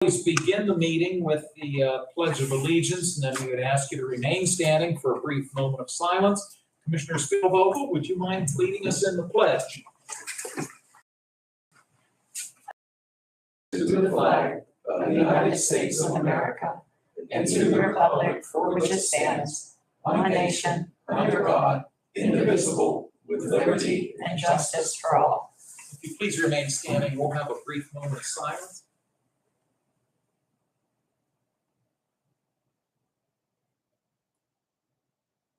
Please begin the meeting with the Pledge of Allegiance, and then we would ask you to remain standing for a brief moment of silence. Commissioner Spielvogel, would you mind leading us in the pledge? To the flag of the United States of America and to the republic for which it stands, one nation, under God, indivisible, with liberty and justice for all. If you please remain standing, we'll have a brief moment of silence.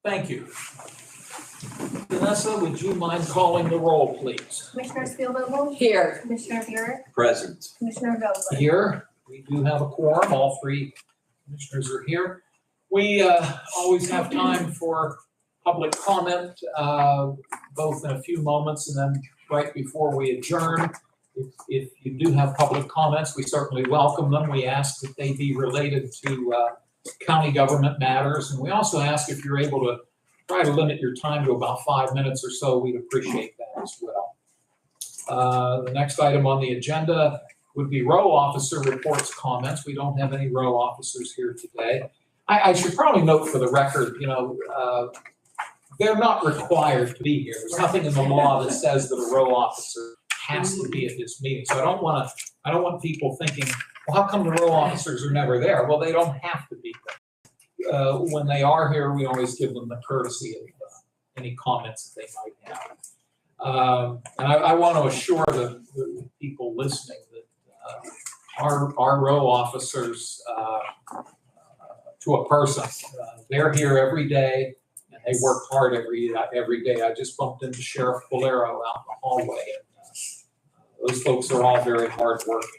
Thank you. Vanessa, would you mind calling the roll, please? Commissioner Spielvogel? Here. Commissioner Buick? Present. Commissioner Vogler? Here, we do have a quorum. All three commissioners are here. We always have time for public comment, both in a few moments and then right before we adjourn. If you do have public comments, we certainly welcome them. We ask that they be related to county government matters, and we also ask if you're able to try to limit your time to about 5 minutes or so. We'd appreciate that as well. The next item on the agenda would be row officer reports, comments. We don't have any row officers here today. I should probably note for the record, they're not required to be here. There's nothing in the law that says that a row officer has to be at this meeting. So I don't want people thinking, well, how come the row officers are never there? Well, they don't have to be there. When they are here, we always give them the courtesy of any comments that they might have. And I want to assure the people listening that our row officers, to a person, they're here every day and they work hard every day. I just bumped into Sheriff Bolero out in the hallway, and those folks are all very hard working.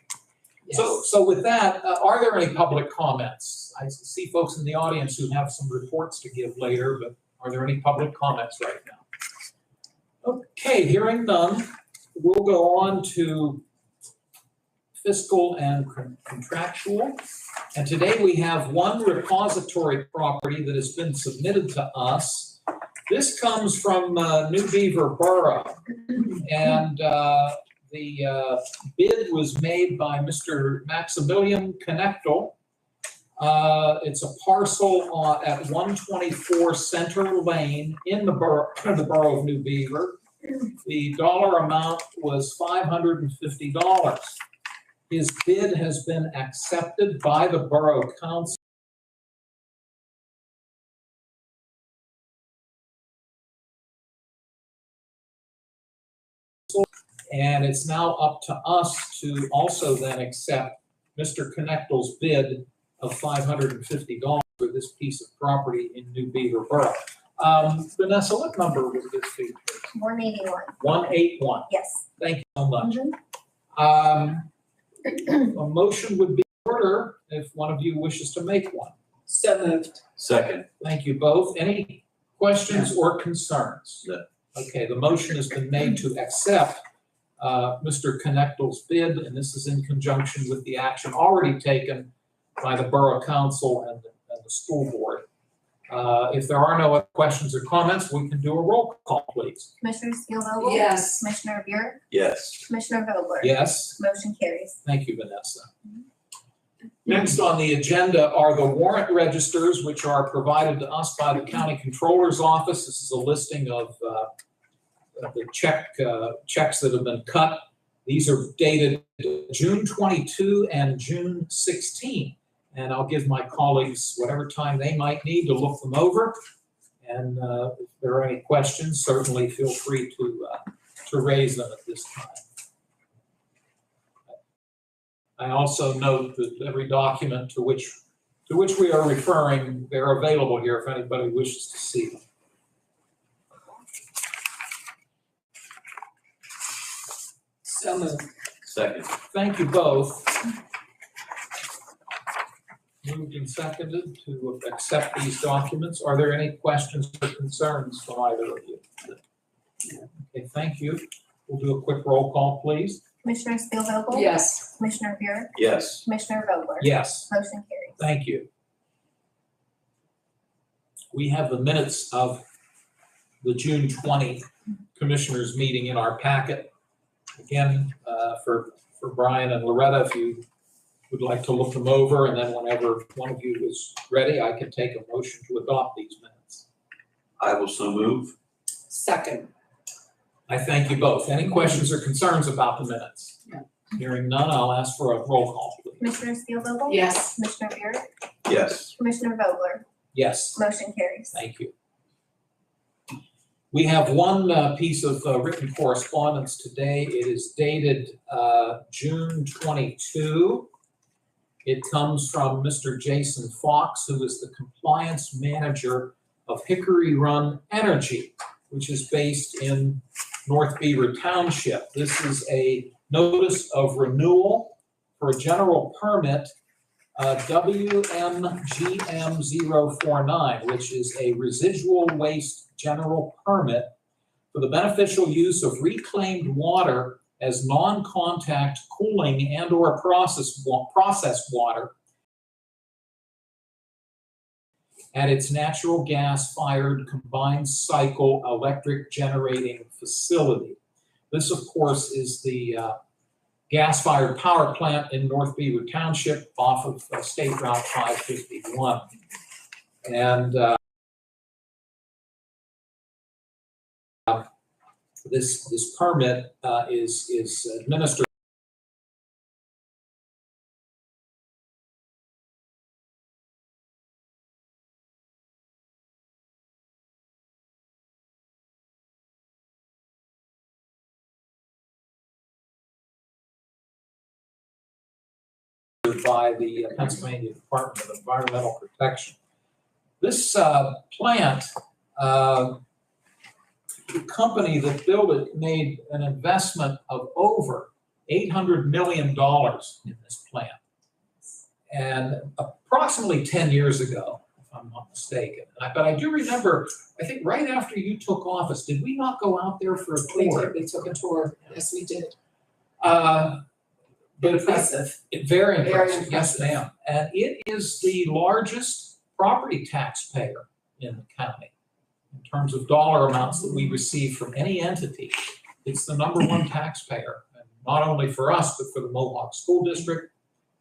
Yes. So with that, are there any public comments? I see folks in the audience who have some reports to give later, but are there any public comments right now? Okay, hearing none, we'll go on to fiscal and contractual. And today we have one repository property that has been submitted to us. This comes from New Beaver Borough, and the bid was made by Mr. Maximilian Knechtel. It's a parcel at 124 Center Lane in the borough of New Beaver. The dollar amount was $550. His bid has been accepted by the Borough Council. And it's now up to us to also then accept Mr. Knechtel's bid of $550 for this piece of property in New Beaver Borough. Vanessa, what number was this bid? 181. 181. Yes. Thank you so much. A motion would be in order if one of you wishes to make one. So moved. Second. Thank you both. Any questions or concerns? No. Okay, the motion has been made to accept Mr. Knechtel's bid, and this is in conjunction with the action already taken by the Borough Council and the school board. If there are no other questions or comments, we can do a roll call, please. Commissioner Spielvogel? Yes. Commissioner Buick? Yes. Commissioner Vogler? Yes. Motion carries. Thank you, Vanessa. Next on the agenda are the warrant registers, which are provided to us by the County Controller's Office. This is a listing of the checks that have been cut. These are dated June 22 and June 16. And I'll give my colleagues whatever time they might need to look them over. And if there are any questions, certainly feel free to raise them at this time. I also note that every document to which we are referring, they're available here if anybody wishes to see them. So moved. Second. Thank you both. Moved and seconded to accept these documents. Are there any questions or concerns from either of you? Okay, thank you. We'll do a quick roll call, please. Commissioner Spielvogel? Yes. Commissioner Buick? Yes. Commissioner Vogler? Yes. Motion carries. Thank you. We have the minutes of the June 20 Commissioners meeting in our packet. Again, for Brian and Loretta, if you would like to look them over, and then whenever one of you is ready, I can take a motion to adopt these minutes. I will so move. Second. I thank you both. Any questions or concerns about the minutes? No. Hearing none, I'll ask for a roll call, please. Commissioner Steelvogel? Yes. Commissioner Buick? Yes. Commissioner Vogler? Yes. Motion carries. Thank you. We have one piece of written correspondence today. It is dated June 22. It comes from Mr. Jason Fox, who is the compliance manager of Hickory Run Energy, which is based in North Beaver Township. This is a notice of renewal for a general permit, WMGM049, which is a residual waste general permit for the beneficial use of reclaimed water as non-contact cooling and/or processed water at its natural gas-fired combined cycle electric generating facility. This, of course, is the gas-fired power plant in North Beaver Township off of State Route 551. And this permit is administered by the Pennsylvania Department of Environmental Protection. This plant, the company that built it made an investment of over $800 million in this plant. And approximately 10 years ago, if I'm not mistaken. But I do remember, I think right after you took office, did we not go out there for a tour? We took a tour. Yes, we did. But Impressive. Very Very impressive, yes, impressive. ma'am. And it is the largest property taxpayer in the county in terms of dollar amounts that we receive from any entity. It's the #1 taxpayer, and not only for us, but for the Mohawk School District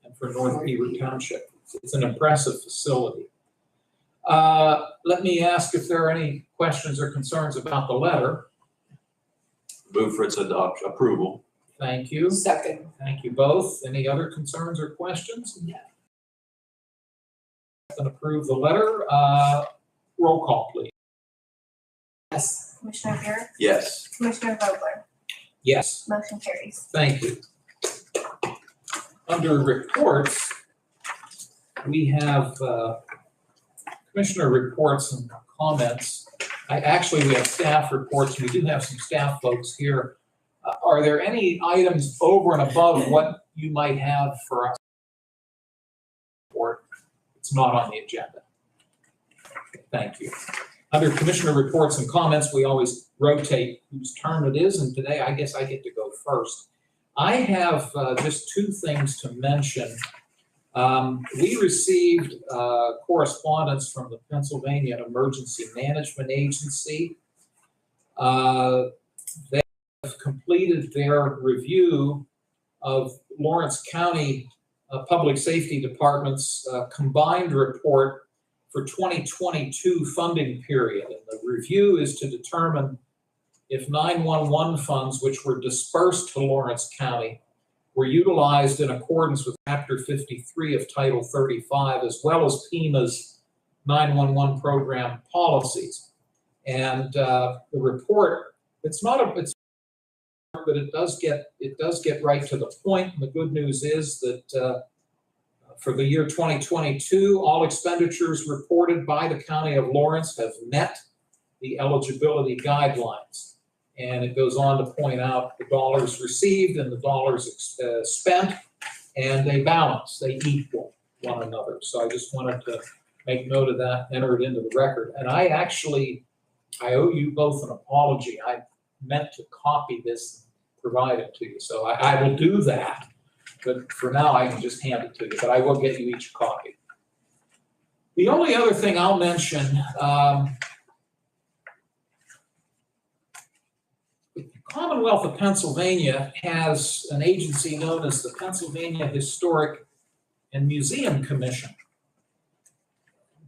and for North Beaver Township. It's an impressive facility. Let me ask if there are any questions or concerns about the letter. Move for its approval. Thank you. Second. Thank you both. Any other concerns or questions? No. And approve the letter. Roll call, please. Yes. Commissioner Buick? Yes. Commissioner Vogler? Yes. Motion carries. Thank you. Under reports, we have commissioner reports and comments. We have staff reports. We do have some staff folks here. Are there any items over and above what you might have for us? Or it's not on the agenda. Thank you. Under commissioner reports and comments, we always rotate whose turn it is, and today I guess I get to go first. I have just two things to mention. We received correspondence from the Pennsylvania Emergency Management Agency. They have completed their review of Lawrence County Public Safety Department's combined report for 2022 funding period. And the review is to determine if 911 funds, which were dispersed to Lawrence County, were utilized in accordance with Chapter 53 of Title 35, as well as FEMA's 911 program policies. And the report, but it does get right to the point. And the good news is that for the year 2022, all expenditures reported by the County of Lawrence have met the eligibility guidelines. And it goes on to point out the dollars received and the dollars spent, and they balance, they equal one another. So I just wanted to make note of that, enter it into the record. And I owe you both an apology. I meant to copy this and provide it to you. So I will do that. But for now, I can just hand it to you. But I will get you each a copy. The only other thing I'll mention, the Commonwealth of Pennsylvania has an agency known as the Pennsylvania Historic and Museum Commission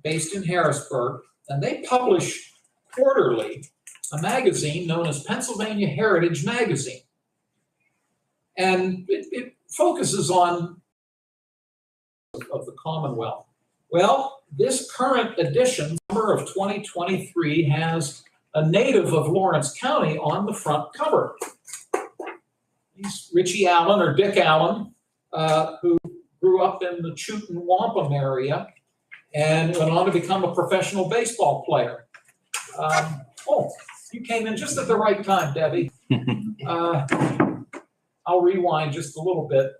based in Harrisburg, and they publish quarterly a magazine known as Pennsylvania Heritage Magazine. And it focuses on of the Commonwealth. Well, this current edition, summer of 2023, has a native of Lawrence County on the front cover. He's Richie Allen, or Dick Allen, who grew up in the Chewton Wampum area and went on to become a professional baseball player. You came in just at the right time, Debbie. I'll rewind just a little bit.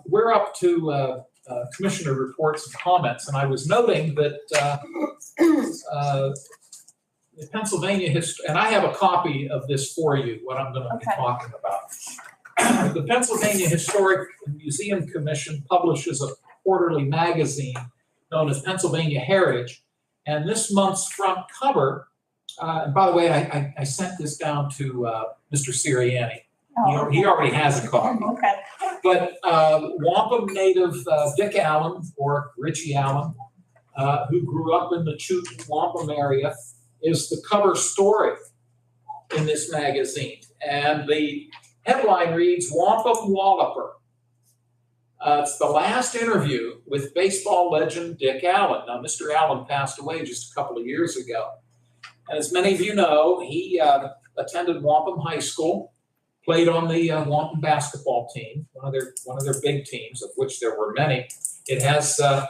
We're up to commissioner reports and comments, and I was noting that the Pennsylvania history, and I have a copy of this for you, what I'm going to be talking about. The Pennsylvania Historic and Museum Commission publishes a quarterly magazine known as Pennsylvania Heritage, and this month's front cover, and by the way, I sent this down to Mr. Sirianni. He already has a copy. Okay. But Wampum native Dick Allen, or Richie Allen, who grew up in the Chewton Wampum area, is the cover story in this magazine. And the headline reads, Wampum Walloper. It's the last interview with baseball legend Dick Allen. Now, Mr. Allen passed away just a couple of years ago. And as many of you know, he attended Wampum High School, played on the Wampum basketball team, one of their big teams, of which there were many. It has a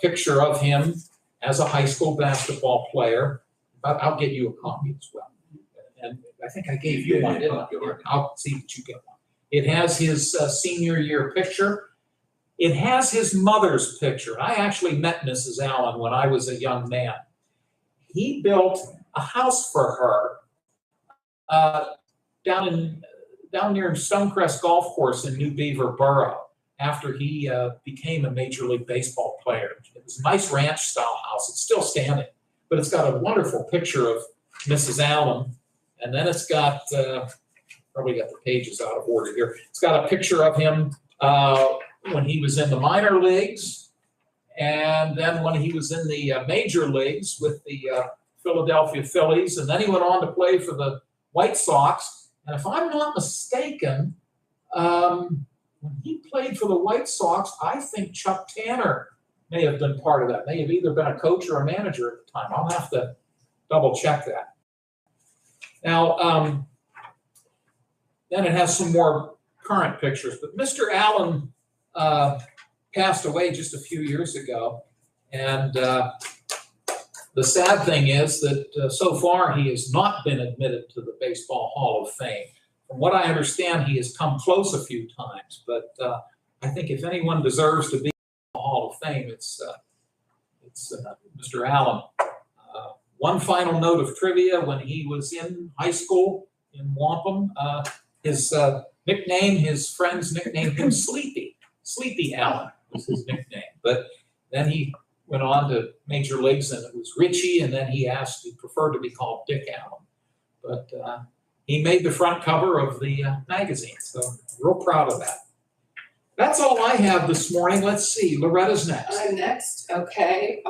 picture of him as a high school basketball player. But I'll get you a copy as well. And I think I gave you one, didn't I? I'll see that you get one. It has his senior year picture. It has his mother's picture. I actually met Mrs. Allen when I was a young man. He built a house for her down near Stonecrest Golf Course in New Beaver Borough after he became a Major League Baseball player. It was a nice ranch-style house. It's still standing, but it's got a wonderful picture of Mrs. Allen, and then it's got, probably got the pages out of order here. It's got a picture of him when he was in the minor leagues, and then when he was in the major leagues with the Philadelphia Phillies, and then he went on to play for the White Sox. And if I'm not mistaken, when he played for the White Sox, I think Chuck Tanner may have been part of that. May have either been a coach or a manager at the time. I'll have to double check that. Now, then it has some more current pictures. But Mr. Allen passed away just a few years ago. And the sad thing is that so far he has not been admitted to the Baseball Hall of Fame. From what I understand, he has come close a few times. But I think if anyone deserves to be in the Hall of Fame, it's Mr. Allen. One final note of trivia: when he was in high school in Wampum, his nickname, his friends nicknamed him Sleepy. Sleepy Allen was his nickname. But then he went on to major leagues, and it was Richie, and then he preferred to be called Dick Allen. But he made the front cover of the magazine, so real proud of that. That's all I have this morning. Let's see, Loretta's next. I'm next, okay.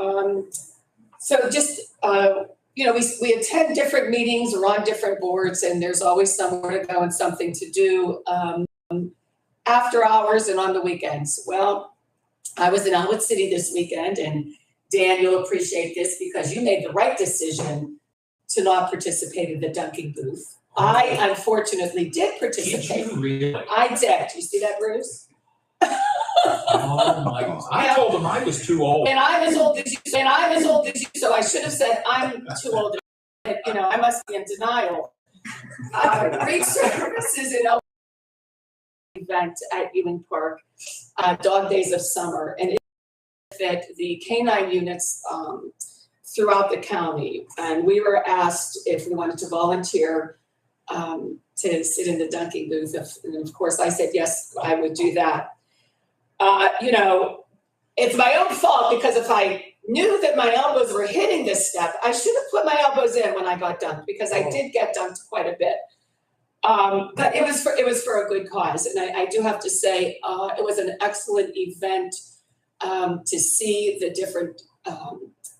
So just, we attend different meetings or on different boards, and there's always somewhere to go and something to do after hours and on the weekends. Well, I was in Elwood City this weekend, and Dan, you'll appreciate this because you made the right decision to not participate in the dunking booth. I unfortunately did participate. Did you really? I did. You see that, Bruce? Oh my God. I told him I was too old. And I'm as old as you, so I should have said I'm too old. I must be in denial. Great services in event at Ewing Park, Dog Days of Summer, and it benefit the canine units throughout the county. And we were asked if we wanted to volunteer to sit in the dunking booth. And of course, I said yes, I would do that. It's my own fault because if I knew that my elbows were hitting this step, I should have put my elbows in when I got dunked because I did get dunked quite a bit. But it was for a good cause, and I do have to say it was an excellent event. to see the different,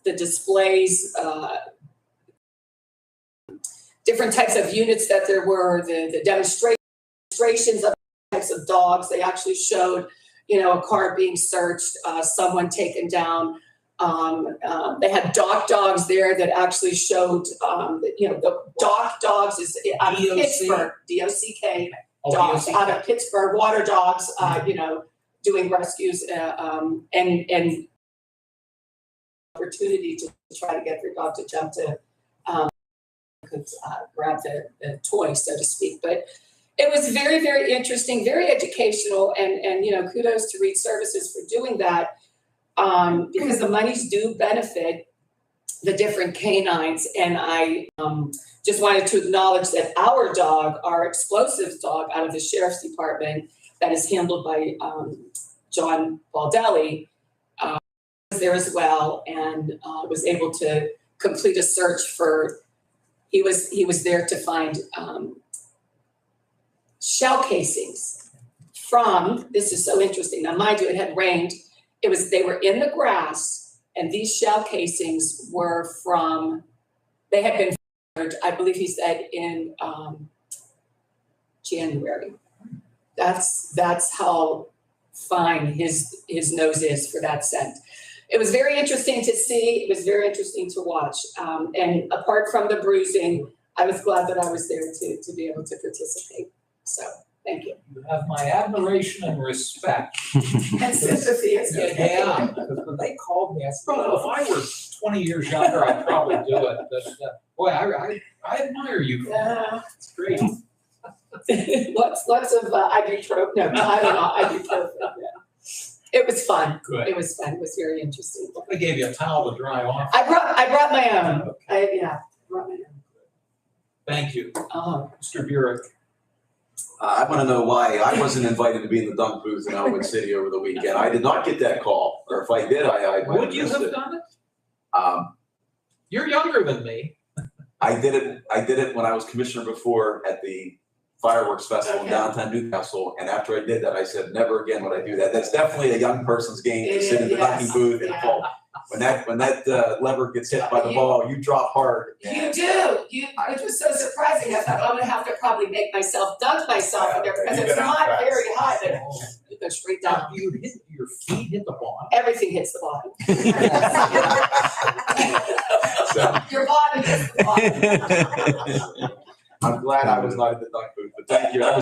the displays, different types of units that there were, the demonstrations of types of dogs. They actually showed, you know, a car being searched, someone taken down. They had dogs there that actually showed, you know, the dogs is out of Pittsburgh, DOCK dogs out of Pittsburgh, water dogs, you know, doing rescues, and opportunity to try to get their dog to jump to, could grab the toy, so to speak. But it was very, very interesting, very educational, and you know, kudos to Reed Services for doing that, because the monies do benefit the different canines. And I just wanted to acknowledge that our dog, our explosives dog out of the Sheriff's Department that is handled by John Baldelli, was there as well, and was able to complete a search for, he was there to find shell casings from, this is so interesting, now mind you, it had rained, they were in the grass, and these shell casings were from, they had been fired, I believe he said in January. That's how fine his nose is for that scent. It was very interesting to see, it was very interesting to watch. And apart from the bruising, I was glad that I was there to be able to participate. So, thank you. You have my admiration and respect. And sympathy is good. Yeah, because when they called me, I said, well, if I were 20 years younger, I'd probably do it. But boy, I admire you. Yeah. It's great. lots of ibuprofen. No, I don't know, ibuprofen. Yeah. It was fun. Good. It was fun. It was very interesting. I gave you a towel to dry off. I brought my own. Okay. Brought my own. Thank you. Mr. Burek. I want to know why I wasn't invited to be in the dunk booth in Elwood City over the weekend. I did not get that call, or if I did, I might Would you missed have it. done it? You're younger than me. I did it when I was commissioner before at the fireworks festival in downtown Newcastle, and after I did that, I said, never again would I do that. That's definitely a young person's game to sit in the dunking booth and fall. When that lever gets hit by the ball, you drop hard. You do. Which was so surprising. I thought, I'm gonna have to probably make myself dunk myself in there because it's not very high. But you go straight down. Your feet hit the bottom. Everything hits the bottom. Your body hits the bottom. I'm glad I was not in the dunk booth, but thank you. I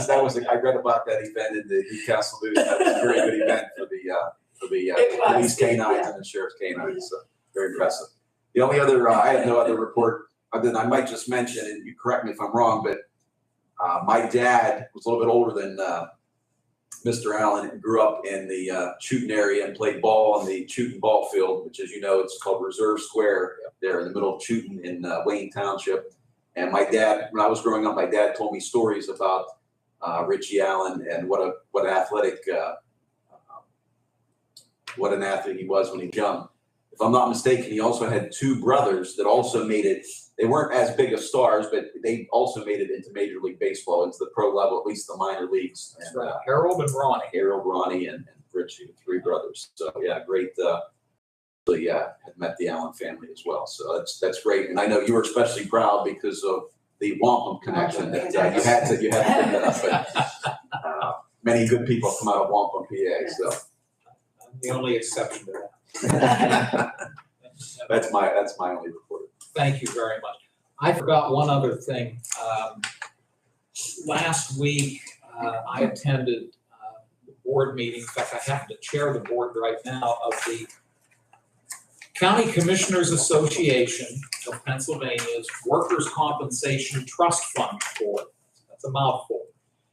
read about that event in the Newcastle News. That was a very good event for the police canines and the sheriff's canines. So very impressive. The only other, I have no other report other than I might just mention, and you correct me if I'm wrong, but my dad was a little bit older than Mr. Allen and grew up in the Chewton area and played ball on the Chewton ball field, which, as you know, it's called Reserve Square there in the middle of Chewton in Wayne Township. And my dad, when I was growing up, my dad told me stories about Richie Allen and what an athlete he was when he jumped. If I'm not mistaken, he also had two brothers that also made it. They weren't as big of stars, but they also made it into Major League Baseball, into the pro level, at least the minor leagues. That's right. Harold and Ronnie. Harold, Ronnie, and Richie, three brothers. So yeah, great. Had met the Allen family as well, so that's great. And I know you were especially proud because of the wampum connection that you had to bring that up. But many good people come out of Wampum, PA. So I'm the only exception to that. that's my only report. Thank you very much. I forgot one other thing. Last week, I attended the board meeting. In fact, I happen to chair the board right now of the County Commissioners Association of Pennsylvania's Workers' Compensation Trust Fund Board. That's a mouthful.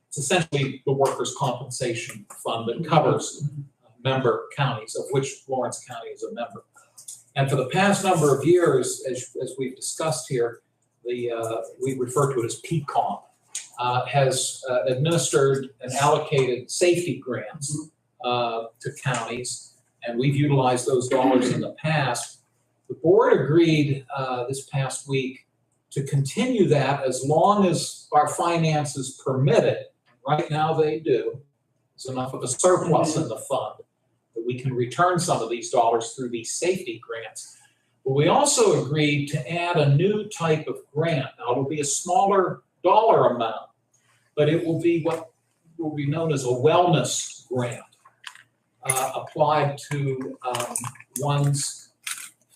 It's essentially the workers' compensation fund that covers member counties, of which Lawrence County is a member. And for the past number of years, as we've discussed here, we refer to it as PCOMP, has administered and allocated safety grants to counties. And we've utilized those dollars in the past. The board agreed this past week to continue that as long as our finances permit it. Right now they do. There's enough of a surplus in the fund that we can return some of these dollars through these safety grants. But we also agreed to add a new type of grant. Now, it'll be a smaller dollar amount, but it will be what will be known as a wellness grant, applied to one's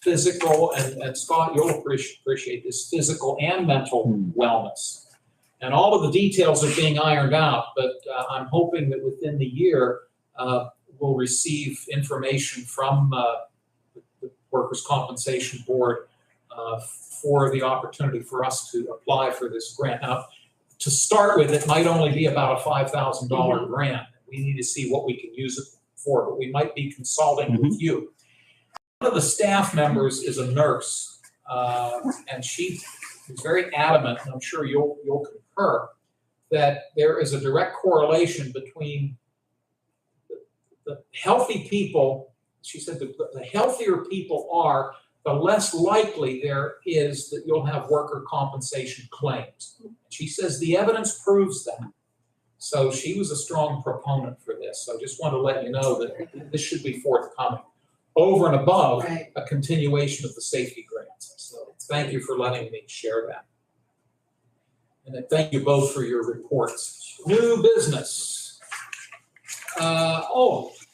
physical, and Scott, you'll appreciate this, physical and mental wellness. And all of the details are being ironed out, but I'm hoping that within the year, we'll receive information from the Workers' Compensation Board for the opportunity for us to apply for this grant. Now, to start with, it might only be about a $5,000 grant. We need to see what we can use it for, but we might be consulting with you. One of the staff members is a nurse, and she is very adamant, and I'm sure you'll concur, that there is a direct correlation between the healthy people. She said that the healthier people are, the less likely there is that you'll have worker compensation claims. She says the evidence proves that. So she was a strong proponent for this. So I just want to let you know that this should be forthcoming, over and above a continuation of the safety grants. So thank you for letting me share that. And then thank you both for your reports. New business.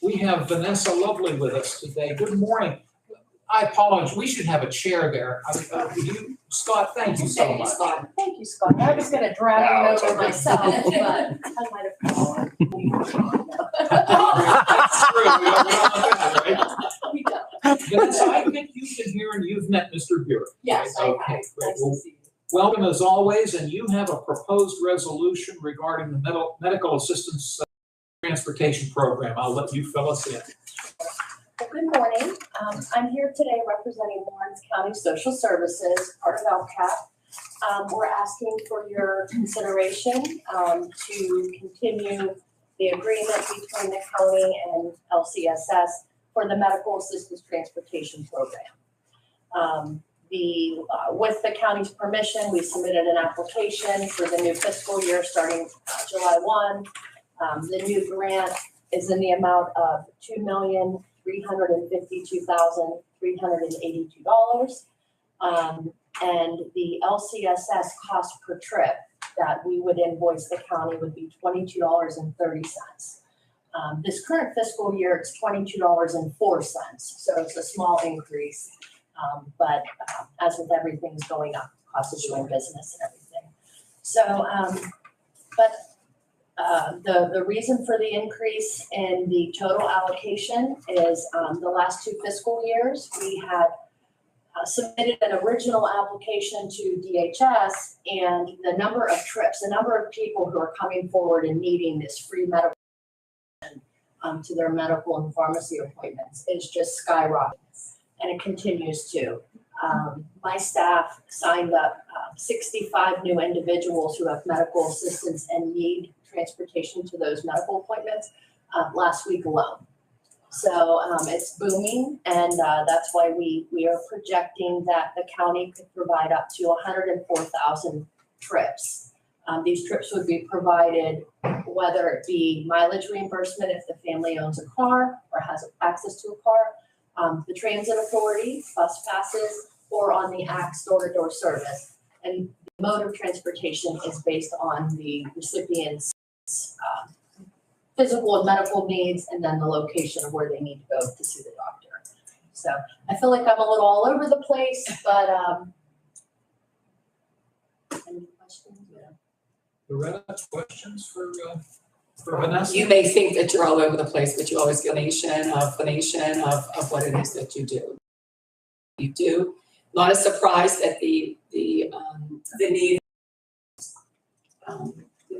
We have Vanessa Lovely with us today. Good morning. I apologize. We should have a chair there. Scott, thank you so much. Thank you, Scott. I was gonna drag it over myself, but I might have fallen. That's true. We don't want that, right? We don't. Vanessa, I think you've been here and you've met Mr. Buick. Yes, I have. Okay, great. Nice Well, to see you. welcome as always, and you have a proposed resolution regarding the medical assistance transportation program. I'll let you fill us in. Well, good morning. I'm here today representing Lawrence County Social Services, part of LCAP. We're asking for your consideration to continue the agreement between the county and LCSS for the medical assistance transportation program. With the county's permission, we submitted an application for the new fiscal year starting July 1. The new grant is in the amount of $2,352,382. And the LCSS cost per trip that we would invoice the county would be $22.30. This current fiscal year, it's $22.04, so it's a small increase. But as with everything's going up, cost of doing business and everything. So, the reason for the increase in the total allocation is the last two fiscal years, we had submitted an original application to DHS, and the number of trips, the number of people who are coming forward and needing this free medical to their medical and pharmacy appointments is just skyrocketing, and it continues to. My staff signed up 65 new individuals who have medical assistance and need transportation to those medical appointments last week alone. So it's booming, and that's why we are projecting that the county could provide up to 104,000 trips. These trips would be provided whether it be mileage reimbursement if the family owns a car or has access to a car, the transit authority, bus passes, or on the ACT door-to-door service. And the mode of transportation is based on the recipient's physical and medical needs, and then the location of where they need to go to see the doctor. So I feel like I'm a little all over the place, but any questions? Loretta, questions for Vanessa? You may think that you're all over the place, but you always give an explanation of what it is that you do. You do. Not a surprise that the need.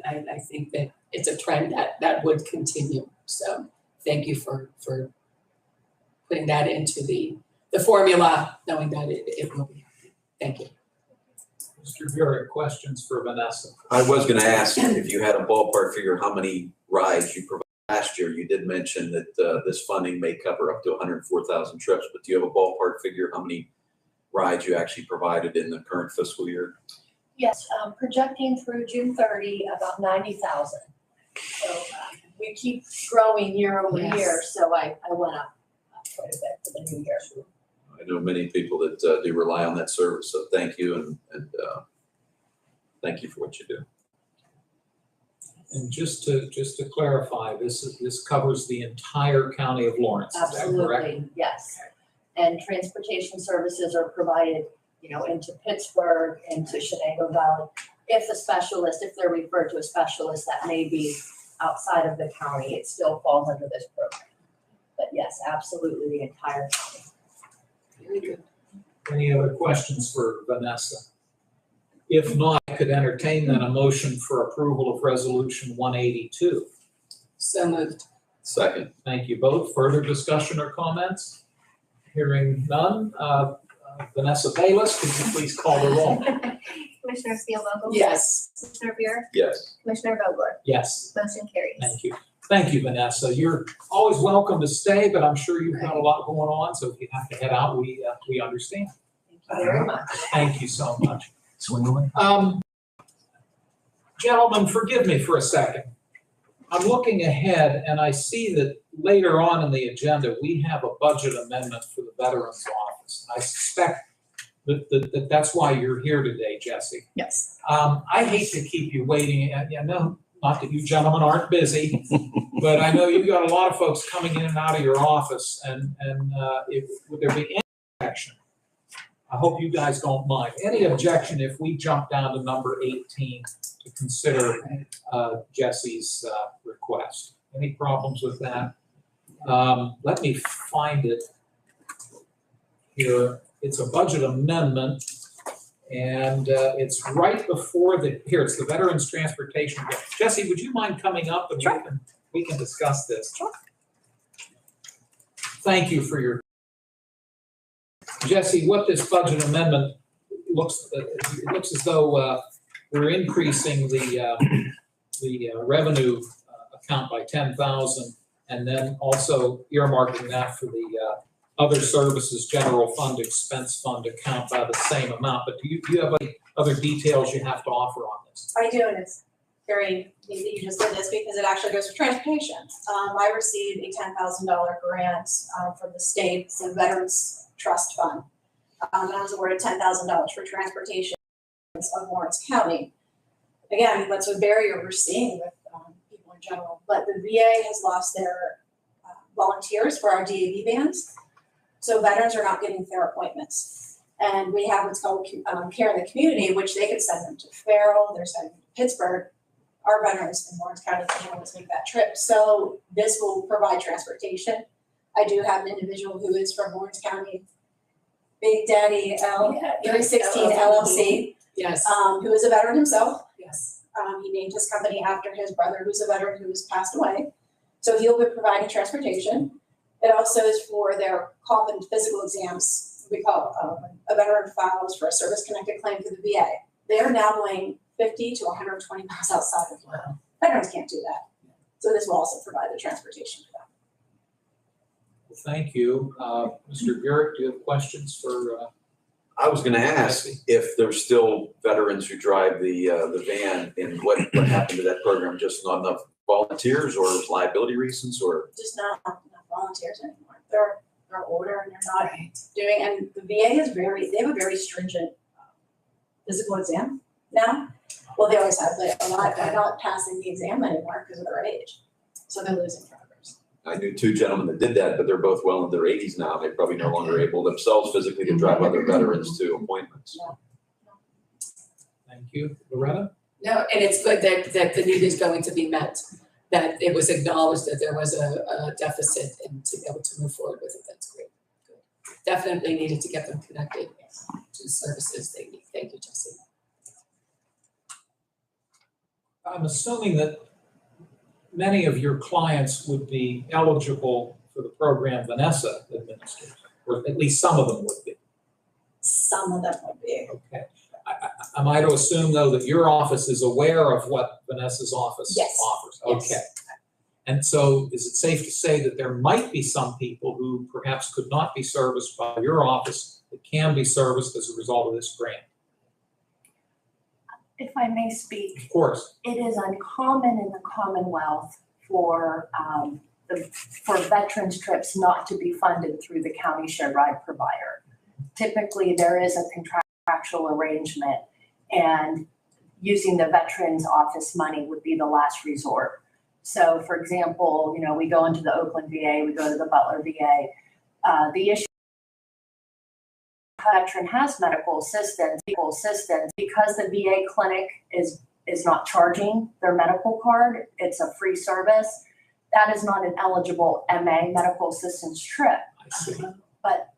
I think that it's a trend that would continue. So thank you for putting that into the formula, knowing that it will be happening. Thank you. Mr. Bury, questions for Vanessa? I was going to ask if you had a ballpark figure how many rides you provided last year. You did mention that this funding may cover up to 104,000 trips, but do you have a ballpark figure how many rides you actually provided in the current fiscal year? Yes, projecting through June 30, about 90,000. So we keep growing year over Yes. year, so I went up quite a bit for the new year. I know many people that do rely on that service, so thank you and thank you for what you do. And just to clarify, this covers the entire county of Lawrence, is that correct? Absolutely, yes. And transportation services are provided, into Pittsburgh, into Shenango Valley. If they're referred to a specialist that may be outside of the county, it still falls under this program. But yes, absolutely the entire county. Very good. Any other questions for Vanessa? If not, I could entertain then a motion for approval of Resolution 182. So moved. Second. Thank you both. Further discussion or comments? Hearing none. Vanessa Bayless, could you please call the roll? Commissioner Spielvogel? Yes. Commissioner Buick? Yes. Commissioner Vogler? Yes, Motion carries. thank you. Thank you, Vanessa. You're always welcome to stay, but I'm sure you've got a lot going on, so if you have to head out, we understand. Thank you very much. Thank you so much. Gentlemen, forgive me for a second. I'm looking ahead and I see that later on in the agenda, we have a budget amendment for the Veterans Office. I suspect that that's why you're here today, Jesse. Yes. I hate to keep you waiting. I know, not that you gentlemen aren't busy, but I know you've got a lot of folks coming in and out of your office, and would there be any objection? I hope you guys don't mind. Any objection if we jump down to number 18 to consider Jesse's request? Any problems with that? Let me find it here. It's a budget amendment, and it's right before it's the Veterans Transportation Bill. Jesse, would you mind coming up and we can discuss this? Sure. Thank you for your, Jesse, what this budget amendment looks, it looks as though we're increasing the revenue account by 10,000, and then also earmarking that for the other services, general fund, expense fund account by the same amount. But do you have any other details you have to offer on this? I do, and it's very neat that you just did this because it actually goes for transportation. I received a $10,000 grant from the state, it's a Veterans Trust Fund. And I was awarded $10,000 for transportation of Lawrence County. Again, that's a barrier we're seeing with people in general, but the VA has lost their volunteers for our DAV bands. So veterans are not getting fair appointments. And we have what's called Care in the Community, which they could send them to Farrell, they're sending them to Pittsburgh. Our veterans in Lawrence County can always make that trip. So this will provide transportation. I do have an individual who is from Lawrence County, Big Daddy L, 316 LLC, Yes. who is a veteran himself. Yes. He named his company after his brother, who's a veteran who has passed away. So he'll be providing transportation. It also is for their comp and physical exams. We call a veteran files for a service-connected claim to the VA. They are now going 50 to 120 miles outside of Florida. Veterans can't do that. So this will also provide the transportation for them. Well, thank you. Mr. Burek, do you have questions for? I was going to ask if there's still veterans who drive the van, and what happened to that program? Just not enough volunteers, or liability reasons, or? Just not enough volunteers anymore. They're older and they're not doing, and the VA is they have a very stringent physical exam now. Well, they always have, but a lot are not passing the exam anymore because of their age. So they're losing progress. I knew two gentlemen that did that, but they're both well in their 80s now. They're probably no longer able themselves physically to drive other veterans to appointments. Thank you. Loretta? No, and it's good that the need is going to be met, that it was acknowledged that there was a deficit, and to be able to move forward with it, that's great. Good. Definitely needed to get them connected to the services they need. Thank you, Jesse. I'm assuming that many of your clients would be eligible for the program Vanessa administers, or at least some of them would be. Some of them would be. Okay. Am I to assume, though, that your office is aware of what Vanessa's office Yes. offers? Yes. Okay. And so is it safe to say that there might be some people who perhaps could not be serviced by your office that can be serviced as a result of this grant? If I may speak, Of course. it is uncommon in the Commonwealth for for veterans trips not to be funded through the county shared ride provider. Typically, there is a contractual arrangement, and using the veterans office money would be the last resort. So, for example, we go into the Oakland VA, we go to the Butler VA. The issue veteran has medical assistance because the VA clinic is not charging their medical card. It's a free service. That is not an eligible MA medical assistance trip. I see. But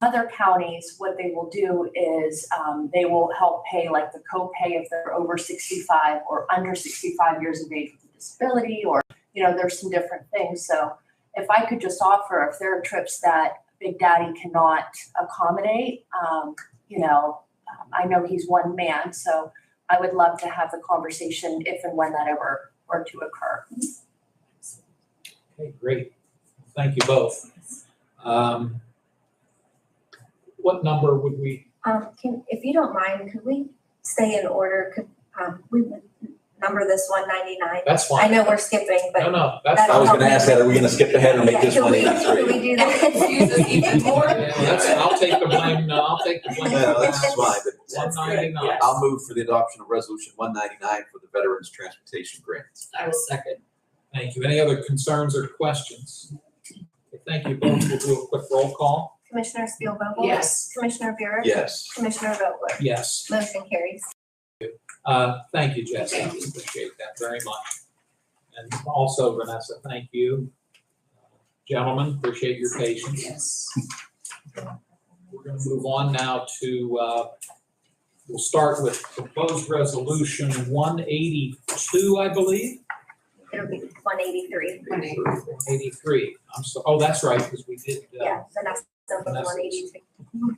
other counties, what they will do is they will help pay like the copay if they're over 65 or under 65 years of age with a disability, or there's some different things. So if I could just offer, if there are trips that Big Daddy cannot accommodate, I know he's one man, so I would love to have the conversation if and when that ever were to occur. Okay, great. Thank you both. What number would we? If you don't mind, could we stay in order? Could we number this 199? That's fine. I know we're skipping, but No, that's that'll fine. I was gonna ask that, are we gonna skip ahead and make this Could we 183? do That that? confuses even more. Yeah, I'll take the blame. No, I'll take the blame. No, that's fine, but That's good, 199. yes. I'll move for the adoption of resolution 199 for the Veterans Transportation Grant. I will second. Thank you. Any other concerns or questions? Okay, thank you both. We'll do a quick roll call. Commissioner Spielvogel? Yes. Commissioner Buick? Yes. Commissioner Vogler? Yes. Motion carries. Thank you, Jesse. I appreciate that very much. And also, Vanessa, thank you. Gentlemen, appreciate your patience. Yes. We're going to move on now to, we'll start with proposed resolution 182, I believe. It'll be 183. 83. That's right, because we did. Yeah, Vanessa was Vanessa's. 182.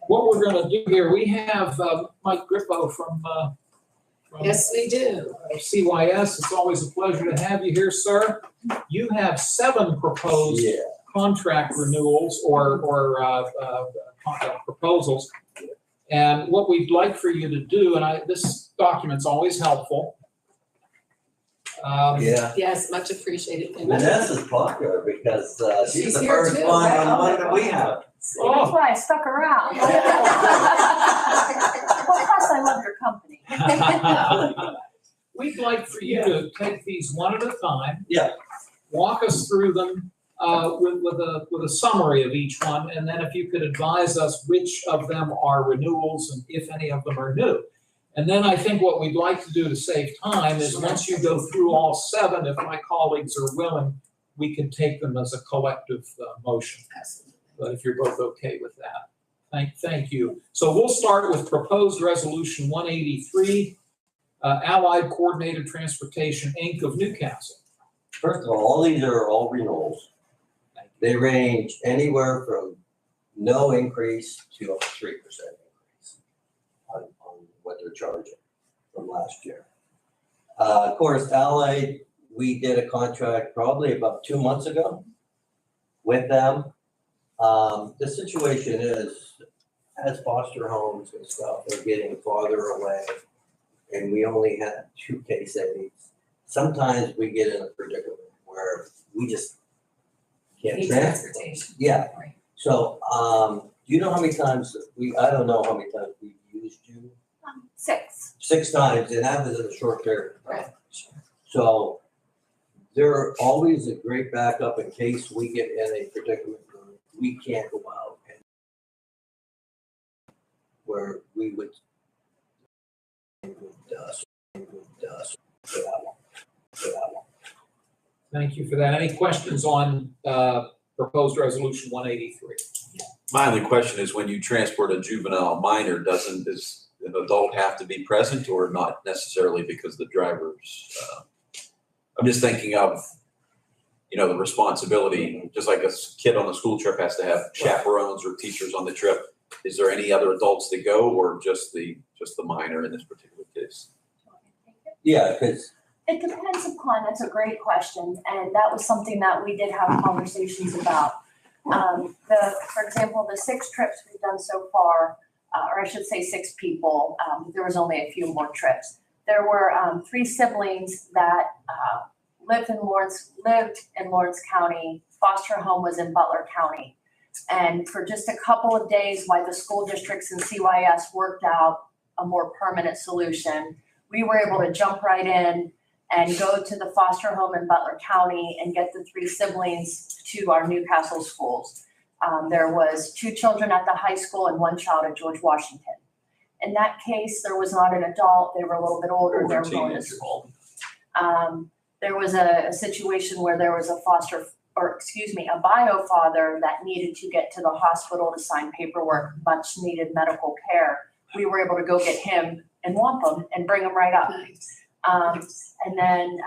What we're going to do here, we have Mike Grippo from Yes, we do. CYS. It's always a pleasure to have you here, sir. You have 7 proposed contract renewals or proposals. And what we'd like for you to do, and this document's always helpful. Yeah, Yes, much appreciated. Vanessa's popular because she's She's the here first too, one right? on one that we have. That's why I stuck around. Well, plus I love your company. We'd like for you to take these one at a time. Yeah. Walk us through them with a summary of each one, and then if you could advise us which of them are renewals and if any of them are new. And then I think what we'd like to do to save time is once you go through all 7, if my colleagues are willing, we can take them as a collective motion. But if you're both okay with that. Thank you. So we'll start with proposed resolution 183, Allied Coordinated Transportation, Inc. of Newcastle. First of all these are all renewals. They range anywhere from no increase to up to 3% increase on what they're charging from last year. Of course, Allied, we did a contract probably about 2 months ago with them. The situation is, as foster homes and stuff are getting farther away, and we only have 2 case aides, sometimes we get in a predicament where we just can't Need transport. transportation. Yeah, Right. so, do you know how many times I don't know how many times we've used you? 6. 6 times, and that was in a short period of time. Right. Sure. So they're always a great backup in case we get in a predicament where we can't go out and where we would Thank you for that. Any questions on proposed resolution 183? My only question is, when you transport a juvenile minor, does an adult have to be present or not necessarily because the driver's, I'm just thinking of, the responsibility, just like a kid on a school trip has to have chaperones or teachers on the trip. Is there any other adults that go or just the minor in this particular case? Yeah, because It depends upon, that's a great question, and that was something that we did have conversations about. For example, the 6 trips we've done so far, or I should say 6 people, there was only a few more trips. There were 3 siblings that lived in Lawrence County. Foster home was in Butler County. And for just a couple of days, while the school districts and CYS worked out a more permanent solution, we were able to jump right in and go to the foster home in Butler County and get the 3 siblings to our Newcastle schools. There was 2 children at the high school and 1 child at George Washington. In that case, there was not an adult. They were a little bit older. They were going to school. There was a situation where there was a bio father that needed to get to the hospital to sign paperwork, much needed medical care. We were able to go get him in wampum and bring him right up. And then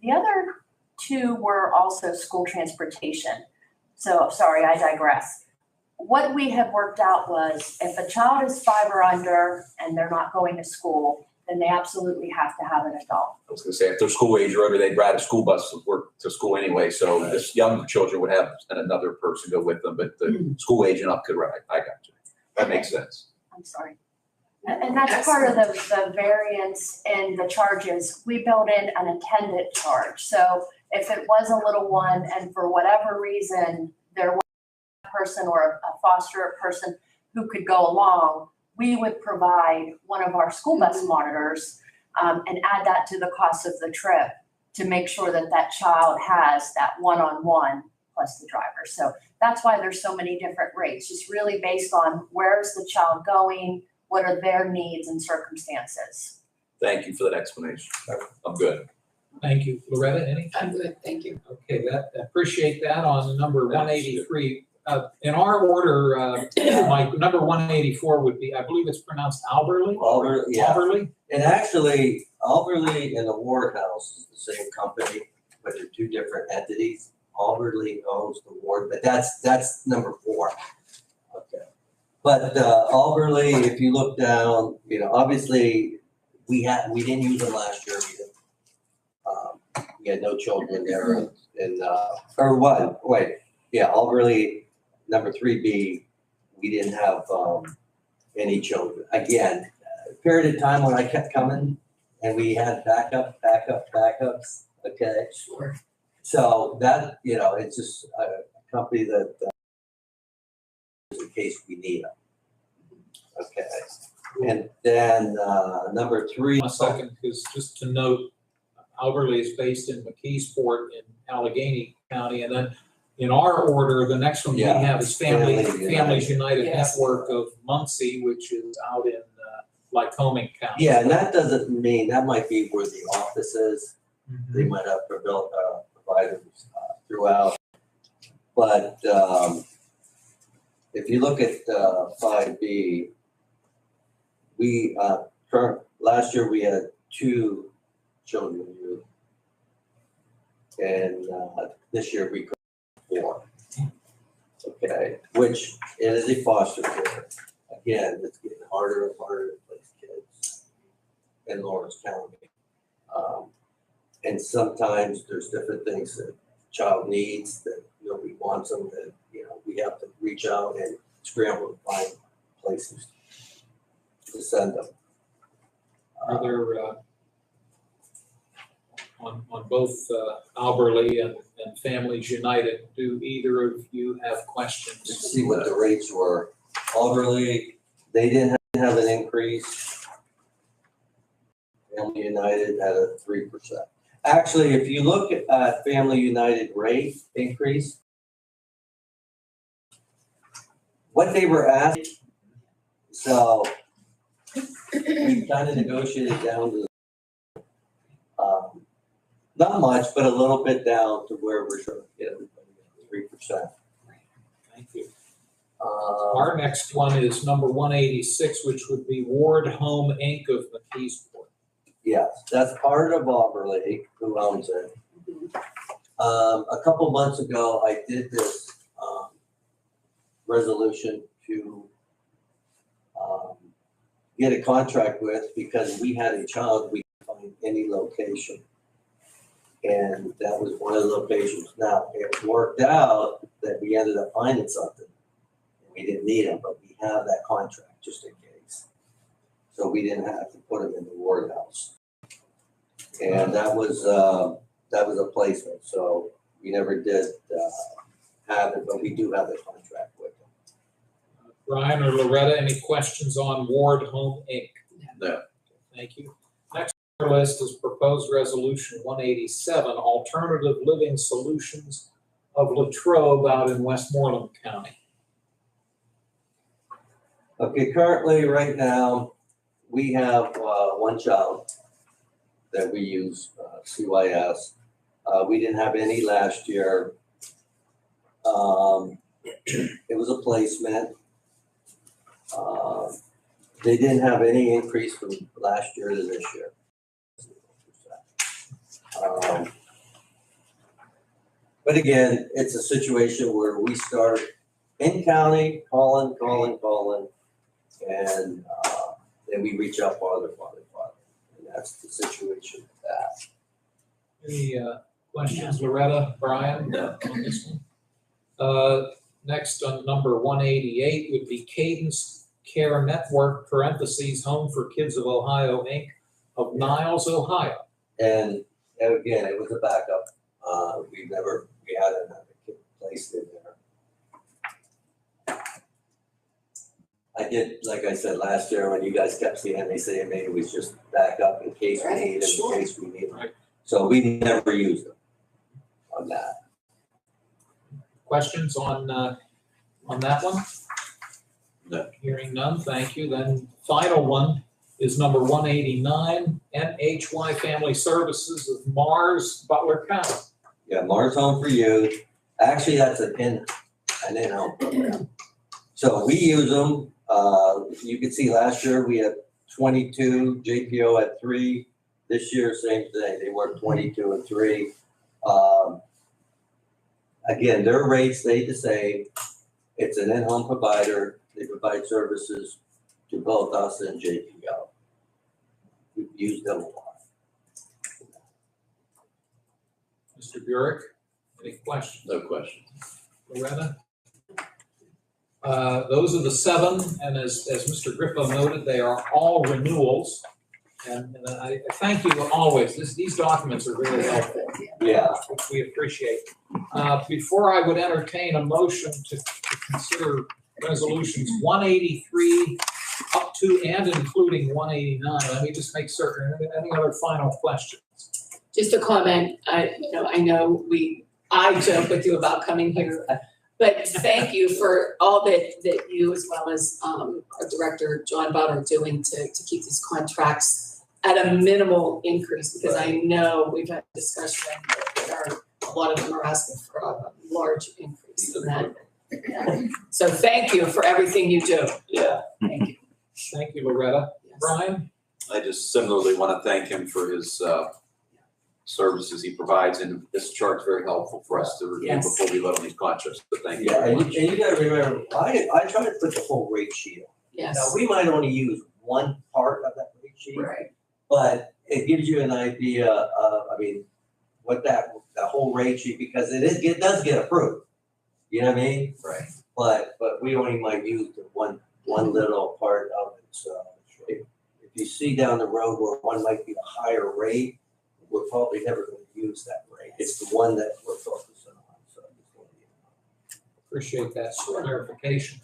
the other 2 were also school transportation. So, sorry, I digress. What we had worked out was if a child is 5 or under and they're not going to school, then they absolutely have to have an adult. I was gonna say, if they're school age or under, they'd ride a school bus to work to school anyway, so this younger children would have another person go with them, but the school age and up could ride. I got you. That makes sense. I'm sorry. And that's part of the variance in the charges. We built in an attendant charge. So if it was a little one and for whatever reason, there was a person or a foster person who could go along, we would provide one of our school bus monitors and add that to the cost of the trip to make sure that that child has that one-on-one plus the driver. So that's why there's so many different rates, just really based on where's the child going, what are their needs and circumstances. Thank you for that explanation. I'm good. Thank you. Loretta, any? I'm good, thank you. Okay, appreciate that on number 183. In our order, my number 184 would be, I believe it's pronounced Alberley? Yeah. Alberley? And actually, Alberley and the Ward House is the same company, but they're 2 different entities. Alberley owns the Ward, but that's number 4. Okay. But Alberley, if you look down, we didn't use them last year either. We had no children there, and Alberley, number 3B, we didn't have any children. Again, a period of time when I kept coming, and we had backups. Okay. Sure. So that it's just a company that in case we need them. Okay. And then number 3. 1 second, because just to note, Alberley is based in McKeesport in Allegheny County. And then in our order, the next one we have is Families United Yes. Network of Muncie, which is out in Lycoming County. Yeah, and that doesn't mean, that might be where the office is. Mhm. They might have providers throughout. But if you look at 5B, last year we had 2 children here. And this year we could have 4. Okay, which is a foster care. Again, it's getting harder and harder to place kids in Lawrence County. And sometimes there's different things that child needs that nobody wants them, that we have to reach out and scramble to find places to send them. Are there, on both Alberley and Families United, do either of you have questions? To see what the rates were. Alberley, they didn't have an increase. Family United had a 3%. Actually, if you look at Family United rate increase, what they were asking, so we kind of negotiated down to not much, but a little bit down to where we're trying to get everybody 3%. Thank you. Our next one is number 186, which would be Ward Home Inc. of McKeesport. Yes, that's part of Alberley, who owns it. A couple months ago, I did this resolution to get a contract with, because we had a child we could find any location. And that was one of the locations. Now, it worked out that we ended up finding something. We didn't need them, but we have that contract just in case. So we didn't have to put them in the Ward House. And that was that was a placement, so we never did, have it, but we do have the contract with them. Brian or Loretta, any questions on Ward Home Inc.? No. Thank you. Next on our list is proposed resolution 187, Alternative Living Solutions of Latrobe out in Westmoreland County. Okay, currently, right now, we have, one child that we use, CYS. We didn't have any last year. It was a placement. They didn't have any increase from last year to this year. But again, it's a situation where we start in county, calling, and then we reach out farther. And that's the situation with that. Any questions, Loretta, Brian? No. On this one? Next on number 188 would be Cadence Care Network, parentheses, Home for Kids of Ohio, Inc. of Niles, Ohio. And again, it was a backup. We hadn't had a kid placed in there. I did, like I said, last year when you guys kept seeing me saying maybe it was just backup in case we need it, in case we need it. So we never used them on that. Questions on that one? No. Hearing none, thank you. Then final one is number 189, NHY Family Services of Mars, Butler County. Yeah, Mars Home for Youth. Actually, that's an in-home program. So we use them. You can see last year we had 22, JPO had 3. This year, same thing. They work 22 and 3. Again, their rates stayed the same. It's an in-home provider. They provide services to both us and JPO. We've used them a lot. Mr. Burek, any questions? No question. Loretta? Those are the 7, and as Mr. Grippo noted, they are all renewals. And I thank you always. These documents are very helpful. Yeah. Which we appreciate. Before I would entertain a motion to consider resolutions 183 up to and including 189, let me just make certain. Any other final questions? Just a comment, I know I joke with you about coming here, but thank you for all that you as well as our director, John Bott, are doing to keep these contracts at a minimal increase, because I know we've had discussion that a lot of them are asking for a large increase in that. So thank you for everything you do. Yeah. Thank you. Thank you, Loretta. Yes. Brian? I just similarly want to thank him for his services he provides, and this chart's very helpful for us to review Yes. before we vote on these contracts. So thank you Yeah, very and much. you gotta remember, I try to put the whole rate sheet on. Yes. Now, we might only use one part of that rate sheet, Right. but it gives you an idea of, what the whole rate sheet, because it does get approved. You know what I mean? Right. But we only might use the one little part of it, so if you see down the road where one might be a higher rate, we're probably never gonna use that rate. It's the one that we're focusing on, so. Appreciate that clarification.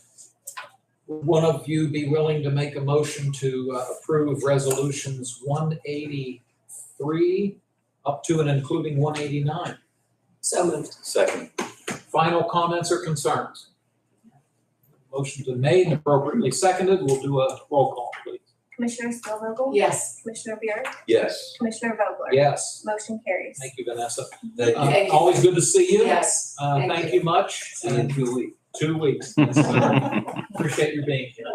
Would one of you be willing to make a motion to approve resolutions 183 up to and including 189? So moved. Second. Final comments or concerns? Motion's been made and appropriately seconded. We'll do a roll call, please. Commissioner Spielvogel? Yes. Commissioner Buick? Yes. Commissioner Vogler? Yes. Motion carries. Thank you, Vanessa. Thank you. Thank you. Always good to see you. Yes. Thank Thank you much. See you in 2 weeks. 2 weeks. Appreciate your being here.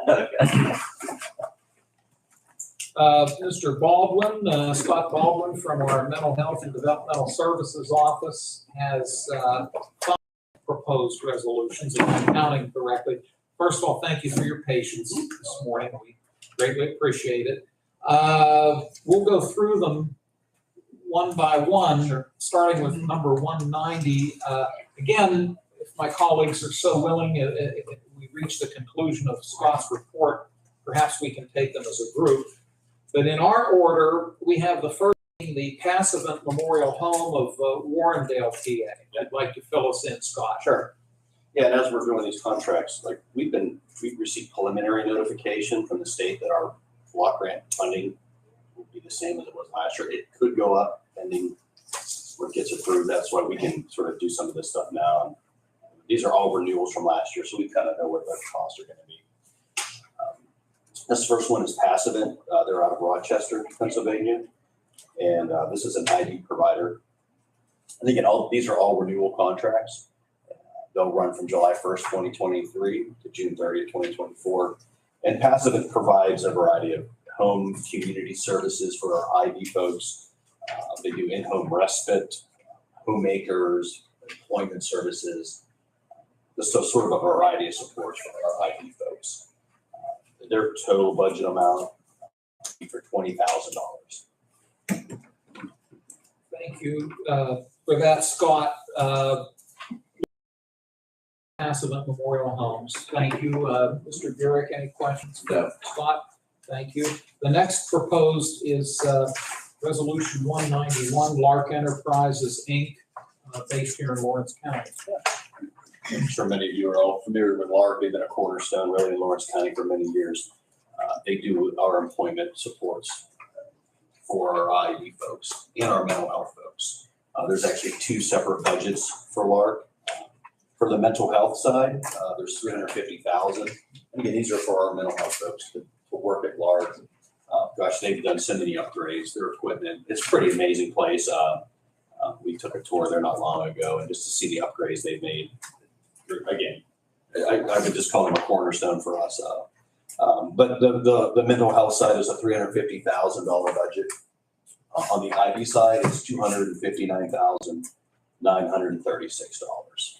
Mr. Baldwin, Scott Baldwin from our Mental Health and Developmental Services Office has 5 proposed resolutions, if I'm counting correctly. First of all, thank you for your patience this morning. We greatly appreciate it. We'll go through them one by one, starting with number 190. Again, if my colleagues are so willing, if we reach the conclusion of Scott's report, perhaps we can take them as a group. But in our order, we have the first presenting the Passavant Memorial Home of Warrendale, PA. I'd like to fill us in, Scott. Sure. Yeah, and as we're doing these contracts, like we've received preliminary notification from the state that our block grant funding will be the same as it was last year. It could go up pending when it gets approved. That's why we can sort of do some of this stuff now. These are all renewals from last year, so we kind of know what the costs are going to be. This first one is Passavant. They're out of Rochester, Pennsylvania, and this is an ID provider. I think these are all renewal contracts. They'll run from July 1st, 2023 to June 30th, 2024. And Passavant provides a variety of home community services for our ID folks. They do in-home respite, homemakers, employment services. So sort of a variety of supports for our ID folks. Their total budget amount for $20,000. Thank you for that, Scott. Passavant Memorial Homes. Thank you. Mr. Burek, any questions? No. Scott, thank you. The next proposed is Resolution 191, Lark Enterprises, Inc., based here in Lawrence County. I'm sure many of you are all familiar with LARC. They've been a cornerstone really in Lawrence County for many years. They do our employment supports for our ID folks and our mental health folks. There's actually two separate budgets for LARC. For the mental health side, there's $350,000. And again, these are for our mental health folks to work at LARC. Gosh, they've done so many upgrades. Their equipment, it's a pretty amazing place. We took a tour there not long ago, and just to see the upgrades they've made. Again, I would just call them a cornerstone for us. But the mental health side is a $350,000 budget. On the ID side, it's $259,936.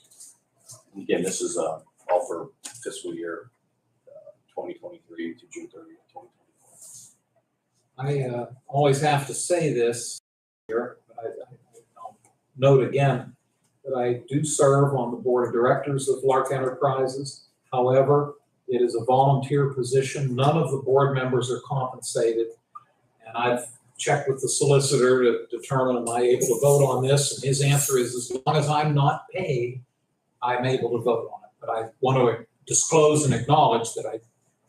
Again, this is all for fiscal year 2023 to June 30th, 2024. I always have to say this here, but I'll note again that I do serve on the board of directors of Lark Enterprises. However, it is a volunteer position. None of the board members are compensated. And I've checked with the solicitor to determine, am I able to vote on this? And his answer is, as long as I'm not paid, I'm able to vote on it. But I want to disclose and acknowledge that I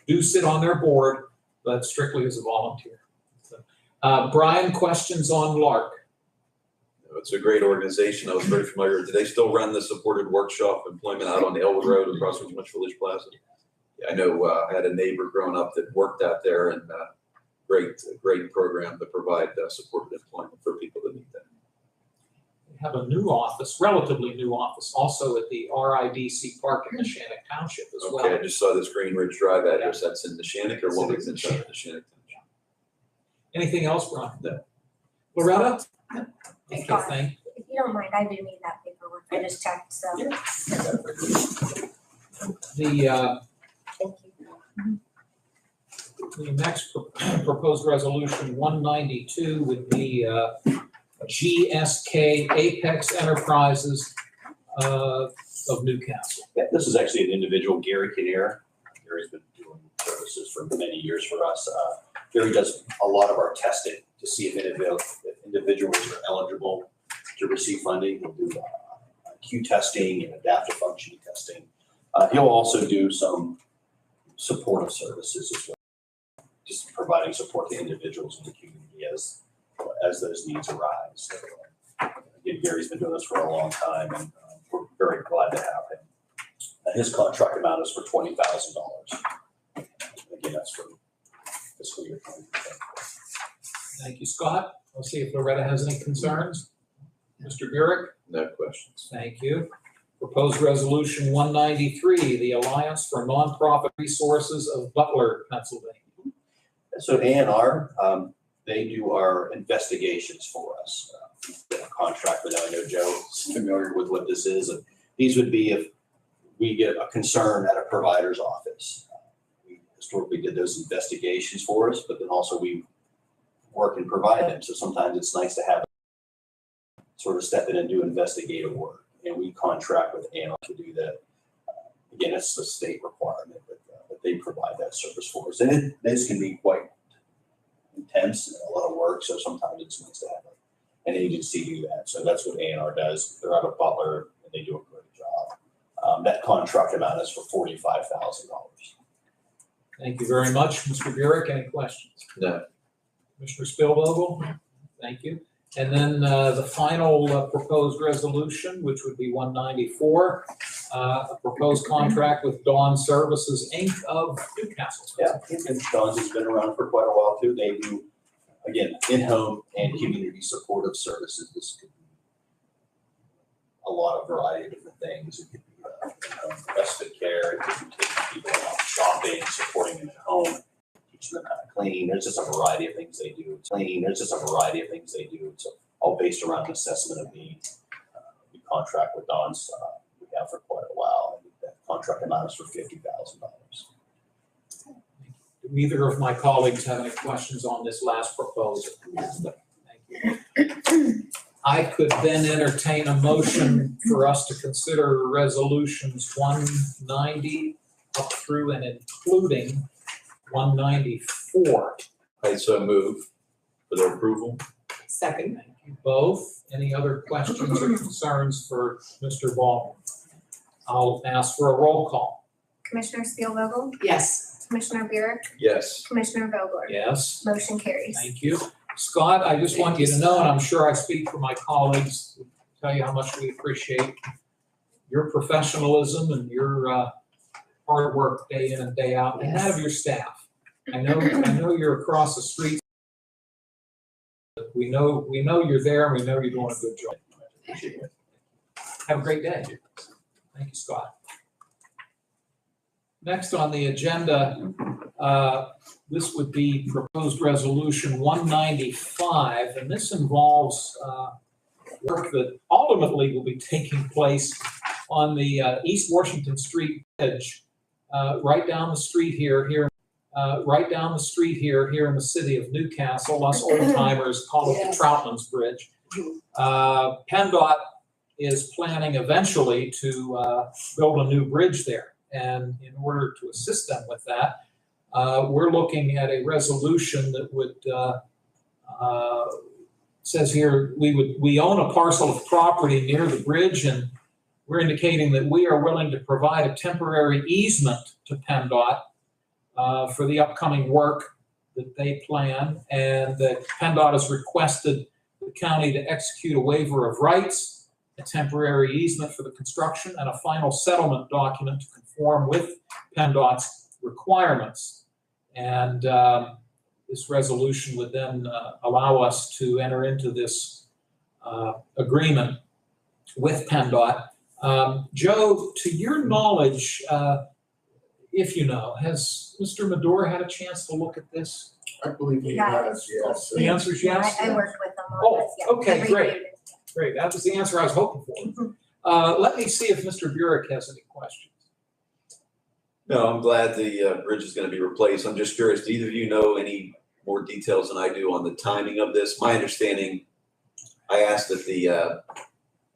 do sit on their board, but strictly as a volunteer. So, Brian, questions on Lark? It's a great organization. I was very familiar. Do they still run the supported workshop employment out on Elwood Road across from Much Village Plaza? Yeah, I know I had a neighbor growing up that worked out there, and great program to provide supported employment for people that need that. We have a new office, relatively new office, also at the RIDC Park in Neshannock Township as well. Okay, I just saw this Green Ridge Drive address. That's in Neshannock, or what is inside of Neshannock Township? Anything else, Brian? No. Loretta? Thank Okay, you. thank If you don't mind, I do need that paperwork. I just checked, so. the, Thank you. the next proposed resolution 192 would be GSK Apex Enterprises of Newcastle. Yeah, this is actually an individual, Gary Kinnear. Gary's been doing services for many years for us. Gary does a lot of our testing to see if individuals are eligible to receive funding. He'll do Q testing and adaptive functioning testing. He'll also do some supportive services as well, just providing support to individuals in the community as those needs arise. So, again, Gary's been doing this for a long time, and we're very glad to have him. His contract amount is for $20,000. Again, that's for fiscal year 2024. Thank you, Scott. I'll see if Loretta has any concerns. Mr. Burek? No questions. Thank you. Proposed resolution 193, the Alliance for Nonprofit Resources of Butler, Pennsylvania. So A&R, they do our investigations for us. We've got a contract with them. I know Joe's familiar with what this is. And these would be if we get a concern at a provider's office. We historically did those investigations for us, but then also we work and provide them. So sometimes it's nice to have sort of step in and do investigative work. And we contract with A&R to do that. Again, it's a state requirement that they provide that service for us. And this can be quite intense and a lot of work. So sometimes it's nice to have an agency do that. So that's what A&R does. They're out of Butler and they do a great job. That contract amount is for $45,000. Thank you very much. Mr. Burek, any questions? No. Mr. Spielvogel? Thank you. And then the final proposed resolution, which would be 194, a proposed contract with Dawn Services, Inc. of Newcastle. Yeah, and Dawn's has been around for quite a while too. They do, again, in-home and community supportive services. This could be a lot of variety of different things. It could be respite care, it could be taking people out shopping, supporting them at home, teaching them how to clean. There's just a variety of things they do. It's all based around an assessment of needs. We contract with Dawn's, we have for quite a while. And that contract amount is for $50,000. Do either of my colleagues have any questions on this last proposal? Thank you. I could then entertain a motion for us to consider resolutions 190 up through and including 194. I so move for their approval. Second. Thank you both. Any other questions or concerns for Mr. Baldwin? I'll ask for a roll call. Commissioner Spielvogel, Yes. Commissioner Burek, Yes. Commissioner Vogler. Yes. Motion carries. Thank you. Scott, I just want you to know, and I'm sure I speak for my colleagues, to tell you how much we appreciate your professionalism and your hard work day in and day out, and that of your staff. I know you're across the street. We know you're there, and we know you're doing a good job. Appreciate it. Have a great day. Thank you, Scott. Next on the agenda, this would be proposed resolution 195, and this involves work that ultimately will be taking place on the East Washington Street Bridge, right down the street here in the city of Newcastle. Us old timers call it the Troutman's Bridge. PennDOT is planning eventually to build a new bridge there. And in order to assist them with that, we're looking at a resolution that would, says here, we own a parcel of property near the bridge, and we're indicating that we are willing to provide a temporary easement to PennDOT for the upcoming work that they plan, and that PennDOT has requested the county to execute a waiver of rights, a temporary easement for the construction, and a final settlement document to conform with PennDOT's requirements. And this resolution would then allow us to enter into this agreement with PennDOT. Joe, to your knowledge, if you know, has Mr. Medora had a chance to look at this? I believe he has, yes. The answer is yes? I worked with them on this. Yeah. Okay, I great. reviewed it. Great, that was the answer I was hoping for. Let me see if Mr. Burek has any questions. No, I'm glad the bridge is going to be replaced. I'm just curious, do either of you know any more details than I do on the timing of this? My understanding, I asked at the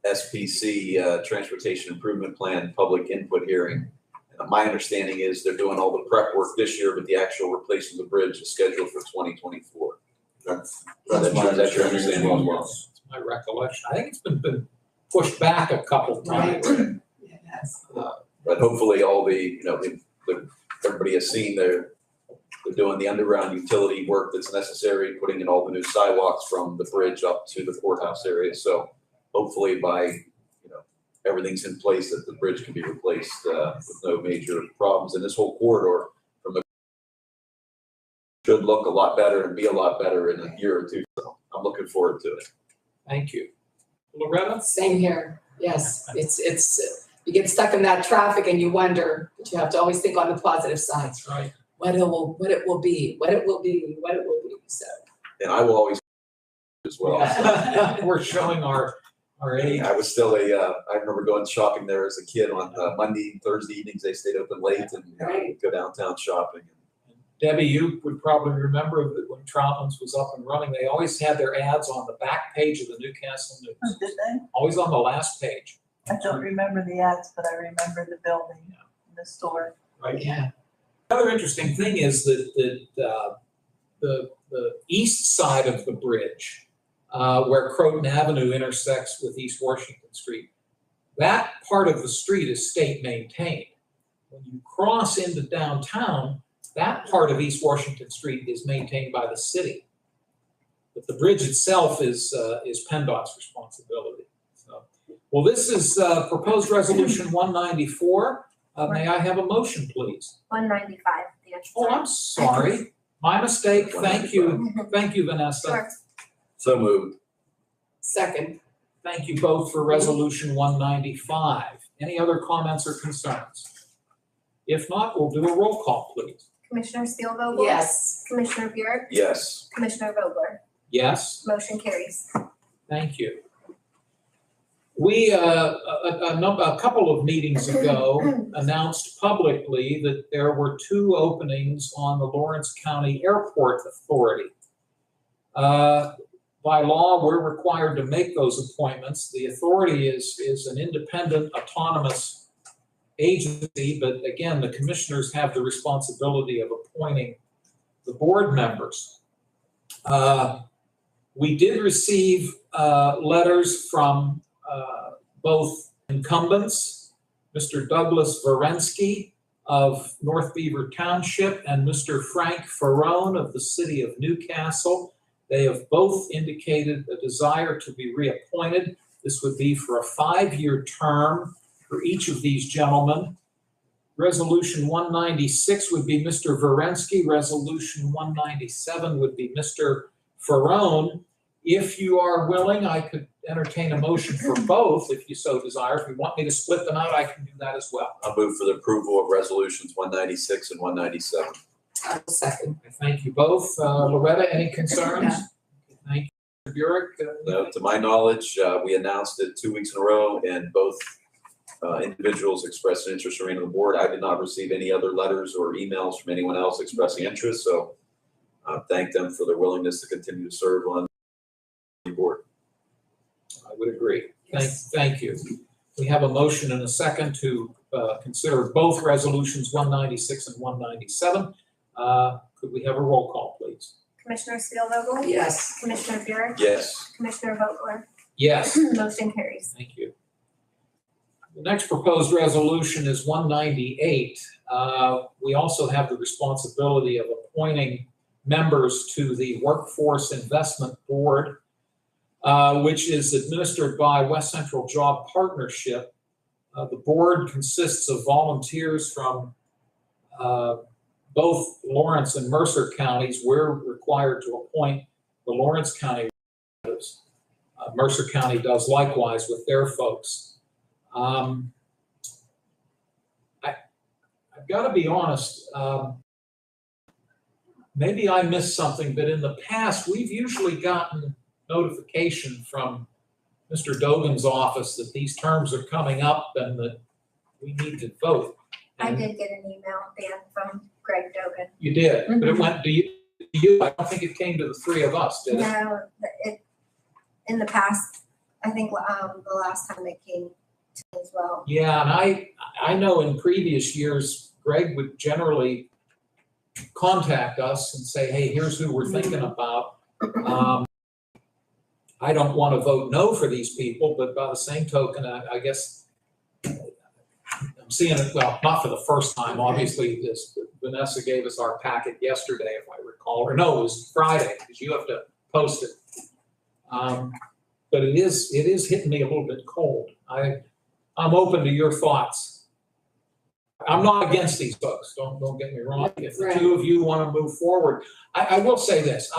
SPC Transportation Improvement Plan public input hearing. My understanding is they're doing all the prep work this year, but the actual replacement of the bridge is scheduled for 2024. That's your understanding as well. That's my recollection. I think it's been pushed back a couple of times. Yes. But hopefully all the, everybody has seen they're doing the underground utility work that's necessary, putting in all the new sidewalks from the bridge up to the courthouse area. So hopefully by, everything's in place that the bridge can be replaced with no major problems. And this whole corridor should look a lot better and be a lot better in a year or two. So I'm looking forward to it. Thank you. Loretta? Same here. Yes, it's you get stuck in that traffic and you wonder, but you have to always think on the positive side. That's right. What it will be. So. And I will always as well. We're showing our age. I was still I remember going shopping there as a kid on Monday and Thursday evenings. They stayed open late and Right. go downtown shopping. Debbie, you would probably remember that when Troutman's was up and running, they always had their ads on the back page of the Newcastle News. Oh, did they? Always on the last page. I don't remember the ads, but I remember the building, the store. Right. Yeah. Another interesting thing is that the east side of the bridge where Croton Avenue intersects with East Washington Street. That part of the street is state maintained. When you cross into downtown, that part of East Washington Street is maintained by the city. But the bridge itself is PennDOT's responsibility. So, well, this is proposed resolution 194. May I have a motion, please? 195. Oh, I'm sorry. My mistake. Thank you. Thank you, Vanessa. Sure. So moved. Second. Thank you both for resolution 195. Any other comments or concerns? If not, we'll do a roll call, please. Commissioner Steelvogel? Yes. Commissioner Buick? Yes. Commissioner Vogler? Yes, Motion carries. thank you. We, a couple of meetings ago, announced publicly that there were 2 openings on the Lawrence County Airport Authority. By law, we're required to make those appointments. The authority is an independent, autonomous agency, but again, the commissioners have the responsibility of appointing the board members. We did receive letters from both incumbents, Mr. Douglas Varensky of North Beaver Township and Mr. Frank Ferrone of the city of Newcastle. They have both indicated a desire to be reappointed. This would be for a 5-year term for each of these gentlemen. Resolution 196 would be Mr. Varensky. Resolution 197 would be Mr. Ferrone. If you are willing, I could entertain a motion for both if you so desire. If you want me to split them out, I can do that as well. I'll move for the approval of resolutions 196 and 197. I will second. I thank you both. Loretta, any concerns? Thank you, Mr. Burek. No, to my knowledge, we announced it 2 weeks in a row, and both individuals expressed an interest in remaining on the board. I did not receive any other letters or emails from anyone else expressing interest, so thank them for their willingness to continue to serve on the board. I would agree. Yes. Thank you. We have a motion and a second to consider both resolutions 196 and 197. Could we have a roll call, please? Commissioner Steelvogel? Yes. Commissioner Buick? Yes. Commissioner Vogler? Yes. Motion carries. Thank you. The next proposed resolution is 198. We also have the responsibility of appointing members to the Workforce Investment Board, which is administered by West Central Job Partnership. The board consists of volunteers from both Lawrence and Mercer counties. We're required to appoint the Lawrence County representatives. Mercer County does likewise with their folks. I've got to be honest, maybe I missed something, but in the past, we've usually gotten notification from Mr. Dogan's office that these terms are coming up and that we need to vote. I did get an email, Dan, from Greg Dogan. You did, but it went to you. I don't think it came to the 3 of us, did it? No, in the past, I think the last time it came to me as well. Yeah, and I know in previous years, Greg would generally contact us and say, hey, here's who we're thinking about. I don't want to vote no for these people, but by the same token, I guess I'm seeing it, well, not for the first time, obviously, Vanessa gave us our packet yesterday, if I recall, or no, it was Friday, because you have to post it. But it is hitting me a little bit cold. I'm open to your thoughts. I'm not against these folks, don't get me wrong. If the 2 of you want to move forward, I will say this,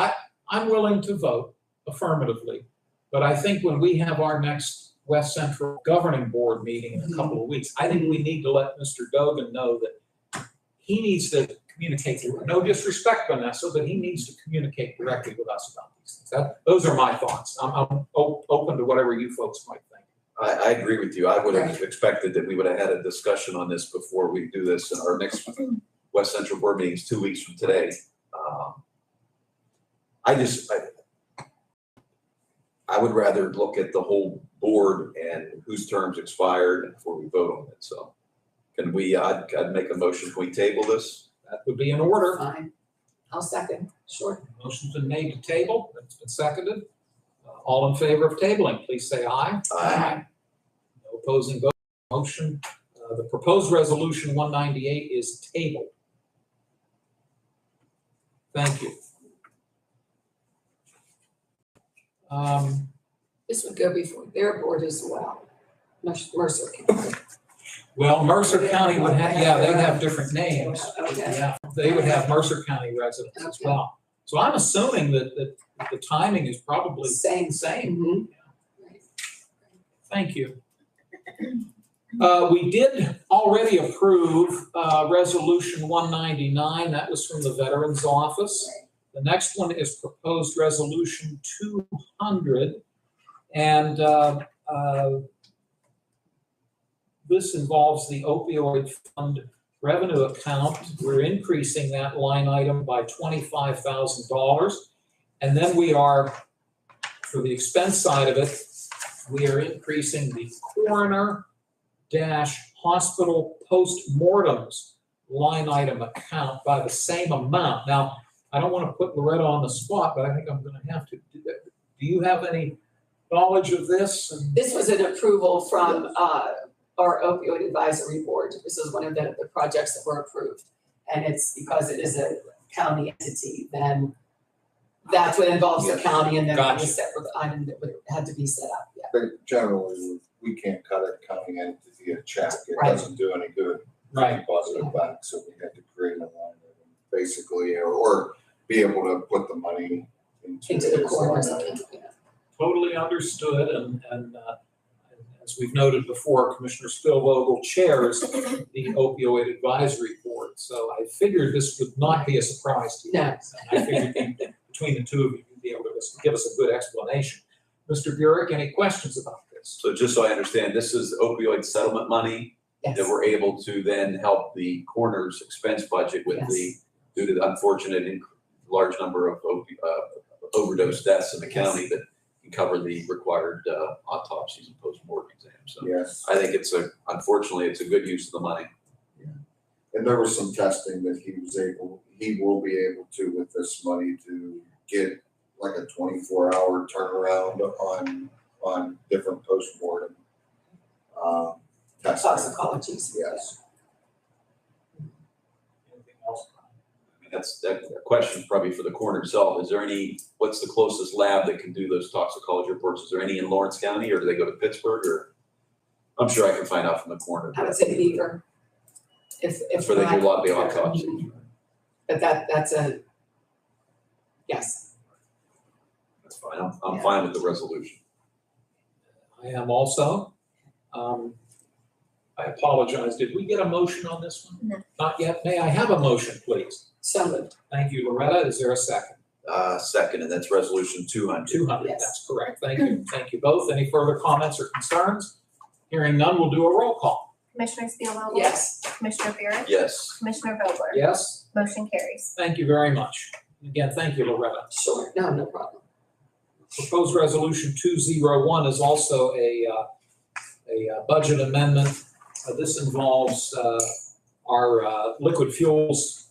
I'm willing to vote affirmatively, but I think when we have our next West Central Governing Board meeting in a couple of weeks, I think we need to let Mr. Dogan know that he needs to communicate, no disrespect, Vanessa, but he needs to communicate directly with us about these things. Those are my thoughts. I'm open to whatever you folks might think. I agree with you. I would have expected that we would have had a discussion on this before we do this. And our next West Central Board meeting is 2 weeks from today. I would rather look at the whole board and whose terms expired before we vote on it. So can we, I'd make a motion, can we table this? That would be in order. Fine. I'll second. Sure. Motion's been made to table, it's been seconded. All in favor of tabling, please say aye. Aye. No opposing vote. Motion, the proposed resolution 198 is tabled. Thank you. This would go before their board as well, Mercer County. Well, Mercer County would have, yeah, they have different names. Okay. Yeah, they would have Mercer County residents as well. So I'm assuming that the timing is probably Same. same. Mhm. Thank you. We did already approve Resolution 199. That was from the Veterans Office. The next one is proposed Resolution 200. And this involves the opioid fund revenue account. We're increasing that line item by $25,000. And then we are, for the expense side of it, we are increasing the coroner-hospital postmortems line item account by the same amount. Now, I don't want to put Loretta on the spot, but I think I'm going to have to do that. Do you have any knowledge of this? This was an approval from our opioid advisory board. This is one of the projects that were approved. And it's because it is a county entity, then that's what involves the county, and then Gotcha. a separate item that had to be set up, yeah. But generally, we can't cut a county entity a check. It Right. doesn't do any good. Right. Deposit it back, so we had to create a line item, basically, or be able to put the money into Into the this coroner's line item. account, yeah. Totally understood, and as we've noted before, Commissioner Spielvogel chairs the opioid advisory board, so I figured this would not be a surprise to you. No. And I figured between the two of you, you'd be able to give us a good explanation. Mr. Burek, any questions about this? So just so I understand, this is opioid settlement money that Yes, we're able to then help the coroner's expense budget with due to the unfortunate large number of overdose deaths in the county that can cover the required autopsies and post-mortem exams. So Yes, I think unfortunately, it's a good use of the money. and there was some testing that he will be able to, with this money, to get like a 24-hour turnaround on different postmortem testing. toxicologies. Yes. Anything else? I mean, that question probably for the coroner itself. What's the closest lab that can do those toxicology reports? Is there any in Lawrence County, or do they go to Pittsburgh, or? I'm sure I can find out from the coroner. I would say Beaver. That's where they do a lot of the autopsies. But that's yes. That's fine. I'm fine with the resolution. I am also. I apologize. Did we get a motion on this one? No. Not yet. May I have a motion, please? So moved. Thank you, Loretta. Is there a second? Second, and that's resolution 200. 200, Yes. that's correct. Thank you. Thank you both. Any further comments or concerns? Hearing none, we'll do a roll call. Commissioner Spielvogel? Yes. Commissioner Buick? Yes. Commissioner Vogler? Yes? Motion carries. Thank you very much. Again, thank you, Loretta. Sure. No problem. Proposed resolution 201 is also a budget amendment. This involves our liquid fuels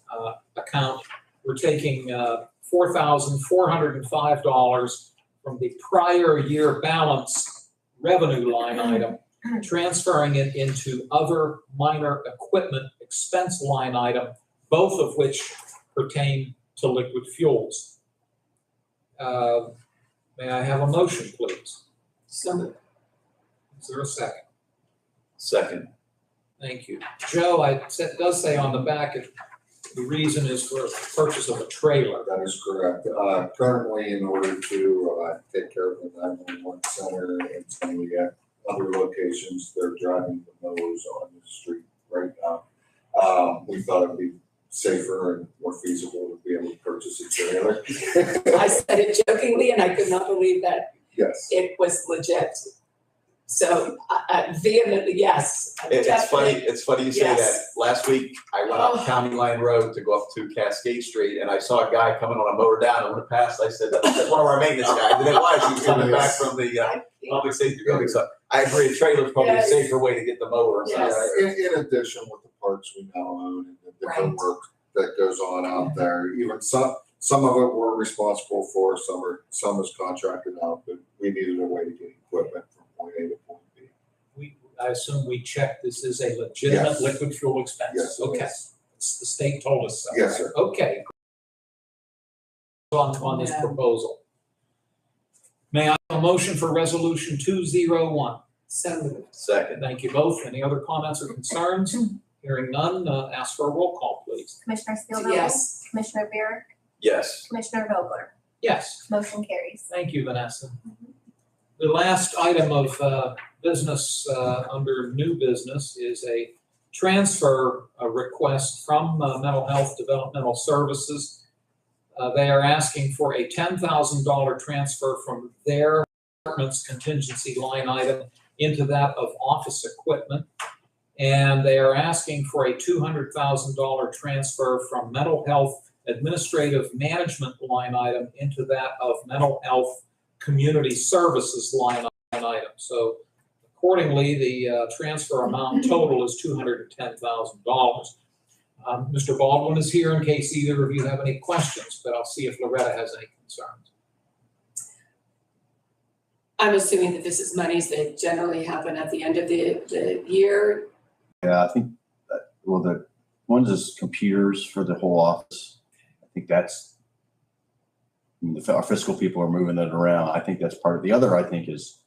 account. We're taking $4,405 from the prior year balance revenue line item, transferring it into other minor equipment expense line item, both of which pertain to liquid fuels. May I have a motion, please? So moved. Is there a second? Second. Thank you. Joe, it does say on the back, the reason is for purchase of a trailer. That is correct. Currently, in order to take care of the 911 center and some of the other locations, they're driving the mowers on the street right now. We thought it'd be safer and more feasible to be able to purchase a trailer. I said it jokingly, and I could not believe that Yes. it was legit. So vehemently, yes. It's funny you say that. Yes. Last week, I went up County Line Road to go up to Cascade Street, and I saw a guy coming on a mower down. I went past, I said, that's one of our maintenance guys. And it was, he was coming back from the public safety building. So I agree, a trailer's probably Yes. a safer way to get the mower. Yes. In addition, with the parks we now own and the different Right. work that goes on out there, even some of it we're responsible for, some is contracted out, but we we needed a way to get equipment from point A to point B. I assume we checked this is a legitimate Yes. liquid fuel expense? Yes, it Okay, is. the state told us so. Yes, sir. Okay. On this Yeah. proposal. May I have a motion for resolution 201? So moved. Second. Thank you both. Any other comments or concerns? Hearing none, ask for a roll call, please. Commissioner Spielvogel? Yes. Commissioner Buick? Yes. Commissioner Vogler? Yes. Motion carries. Thank you, Vanessa. The last item of business under new business is a transfer request from Mental Health Developmental Services. They are asking for a $10,000 transfer from their department's contingency line item into that of office equipment. And they are asking for a $200,000 transfer from mental health administrative management line item into that of mental health community services line item. So accordingly, the transfer amount total is $210,000. Mr. Baldwin is here in case either of you have any questions, but I'll see if Loretta has any concerns. I'm assuming that this is monies that generally happen at the end of the year. Yeah, I think that, well, the ones is computers for the whole office. I think that's, I mean, our fiscal people are moving that around. I think that's part of the other, I think is,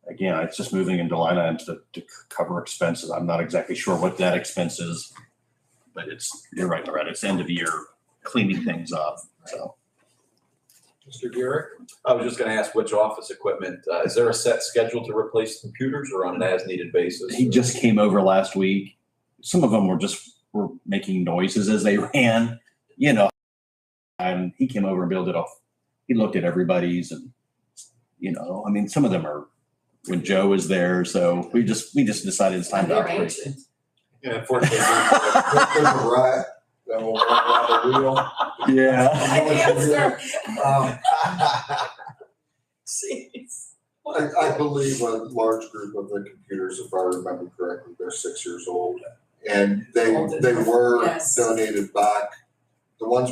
again, it's just moving into line items to cover expenses. I'm not exactly sure what that expense is, but you're right, Loretta, it's end of year cleaning things up, so. Mr. Burek? I was just gonna ask which office equipment, is there a set schedule to replace computers or on an as-needed basis? He just came over last week. Some of them were making noises as they ran, you know. And he came over and built it off. He looked at everybody's and, you know, I mean, some of them are when Joe was there. So we just decided it's time to They're upgrade. ancient. Yeah, unfortunately. There's a rat that will run around the wheel. Yeah. Answer. Jeez. I believe a large group of the computers, if I remember correctly, they're 6 years old. And they were Yes. donated back, the ones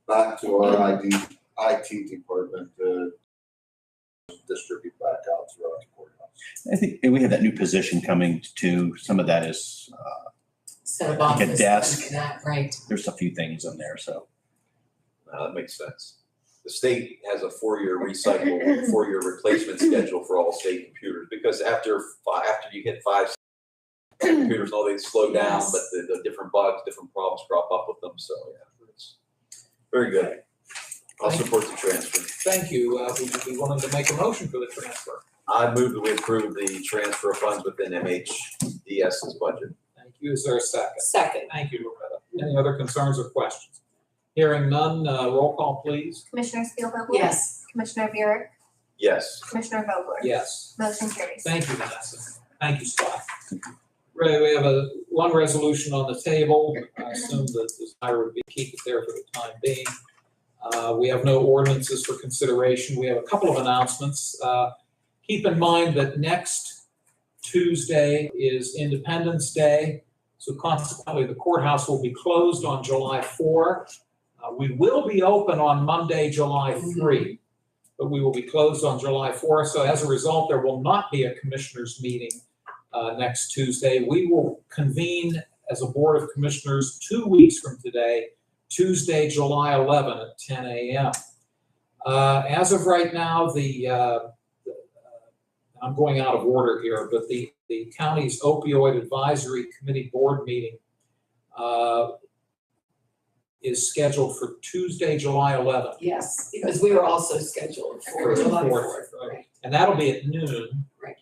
back to our IT department to distribute back out throughout the courthouse. I think we have that new position coming too. Some of that is, Set of like a office, desk. that, right. there's a few things in there. So That makes sense. The state has a four-year replacement schedule for all state computers because after you hit 5 computers, all they slow down, Yes. but the different bugs, different problems crop up with them. So yeah, it's very good. I'll support the transfer. Thank you. Would you be willing to make a motion for the transfer? I move that we approve the transfer of funds within MHDS's budget. Thank you. Is there a second? Second. Thank you, Loretta. Any other concerns or questions? Hearing none, roll call, please. Commissioner Spielvogel? Yes. Commissioner Buick? Yes. Commissioner Vogler? Yes. Motion carries. Thank you, Vanessa. Thank you, Scott. Ray, we have one resolution on the table. I assume the desire would be to keep it there for the time being. We have no ordinances for consideration. We have a couple of announcements. Keep in mind that next Tuesday is Independence Day, so consequently the courthouse will be closed on July 4. We will be open on Monday, July 3, but we will be closed on July 4. So as a result, there will not be a commissioners meeting next Tuesday. We will convene as a Board of Commissioners 2 weeks from today, Tuesday, July 11 at 10 a.m. As of right now, I'm going out of order here, but the county's opioid advisory committee board meeting is scheduled for Tuesday, July 11th. Yes, because we were also scheduled for July 4th. Right. And that'll be at noon. Right.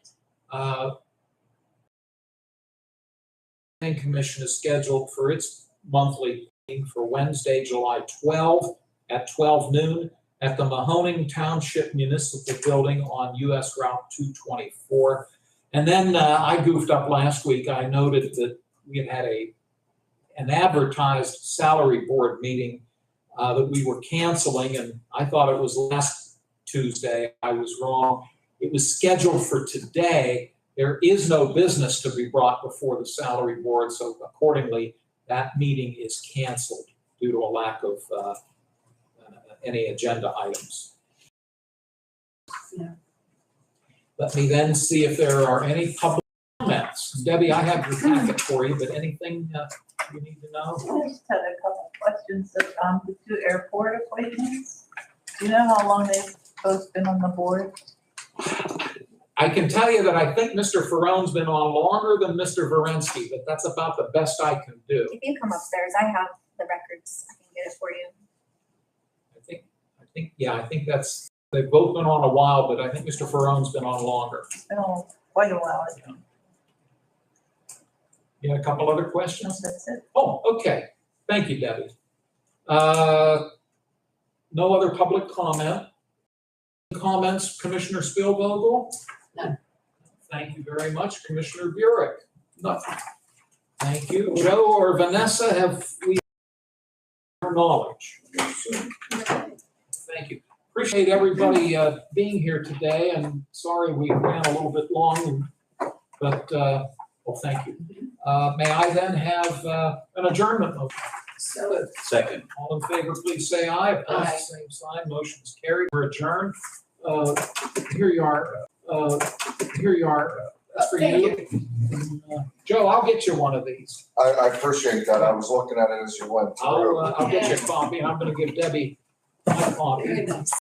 Planning Commission is scheduled for its monthly meeting for Wednesday, July 12 at 12 noon at the Mahoning Township Municipal Building on US Route 224. And then I goofed up last week. I noted that we had an advertised salary board meeting that we were canceling, and I thought it was last Tuesday. I was wrong. It was scheduled for today. There is no business to be brought before the salary board, so accordingly, that meeting is canceled due to a lack of any agenda items. Let me then see if there are any public comments. Debbie, I have your packet for you, but anything you need to know? I just had a couple of questions of the two airport appointments. Do you know how long they've both been on the board? I can tell you that I think Mr. Ferrone's been on longer than Mr. Verensky, but that's about the best I can do. If you come upstairs, I have the records. I can get it for you. I think that's, they've both been on a while, but I think Mr. Ferrone's been on longer. It's been on quite a while, I think. You had a couple other questions? That's it. Oh, okay. Thank you, Debbie. No other public comment? Comments, Commissioner Spielvogel? None. Thank you very much. Commissioner Burek? Nothing. Thank you. Joe or Vanessa, have we our knowledge? Thank you. Appreciate everybody being here today, and sorry we ran a little bit long, but well, thank you. May I then have an adjournment motion? So Second. All in favor, please say aye. Opposed, Aye. same sign. Motion is carried. We're adjourned. Here you are. Here you are. That's for Thank you. Joe, I'll get you one of these. I appreciate that. I was looking at it as you went through. I'll get you a copy, and I'm gonna give Debbie my copy. very nice.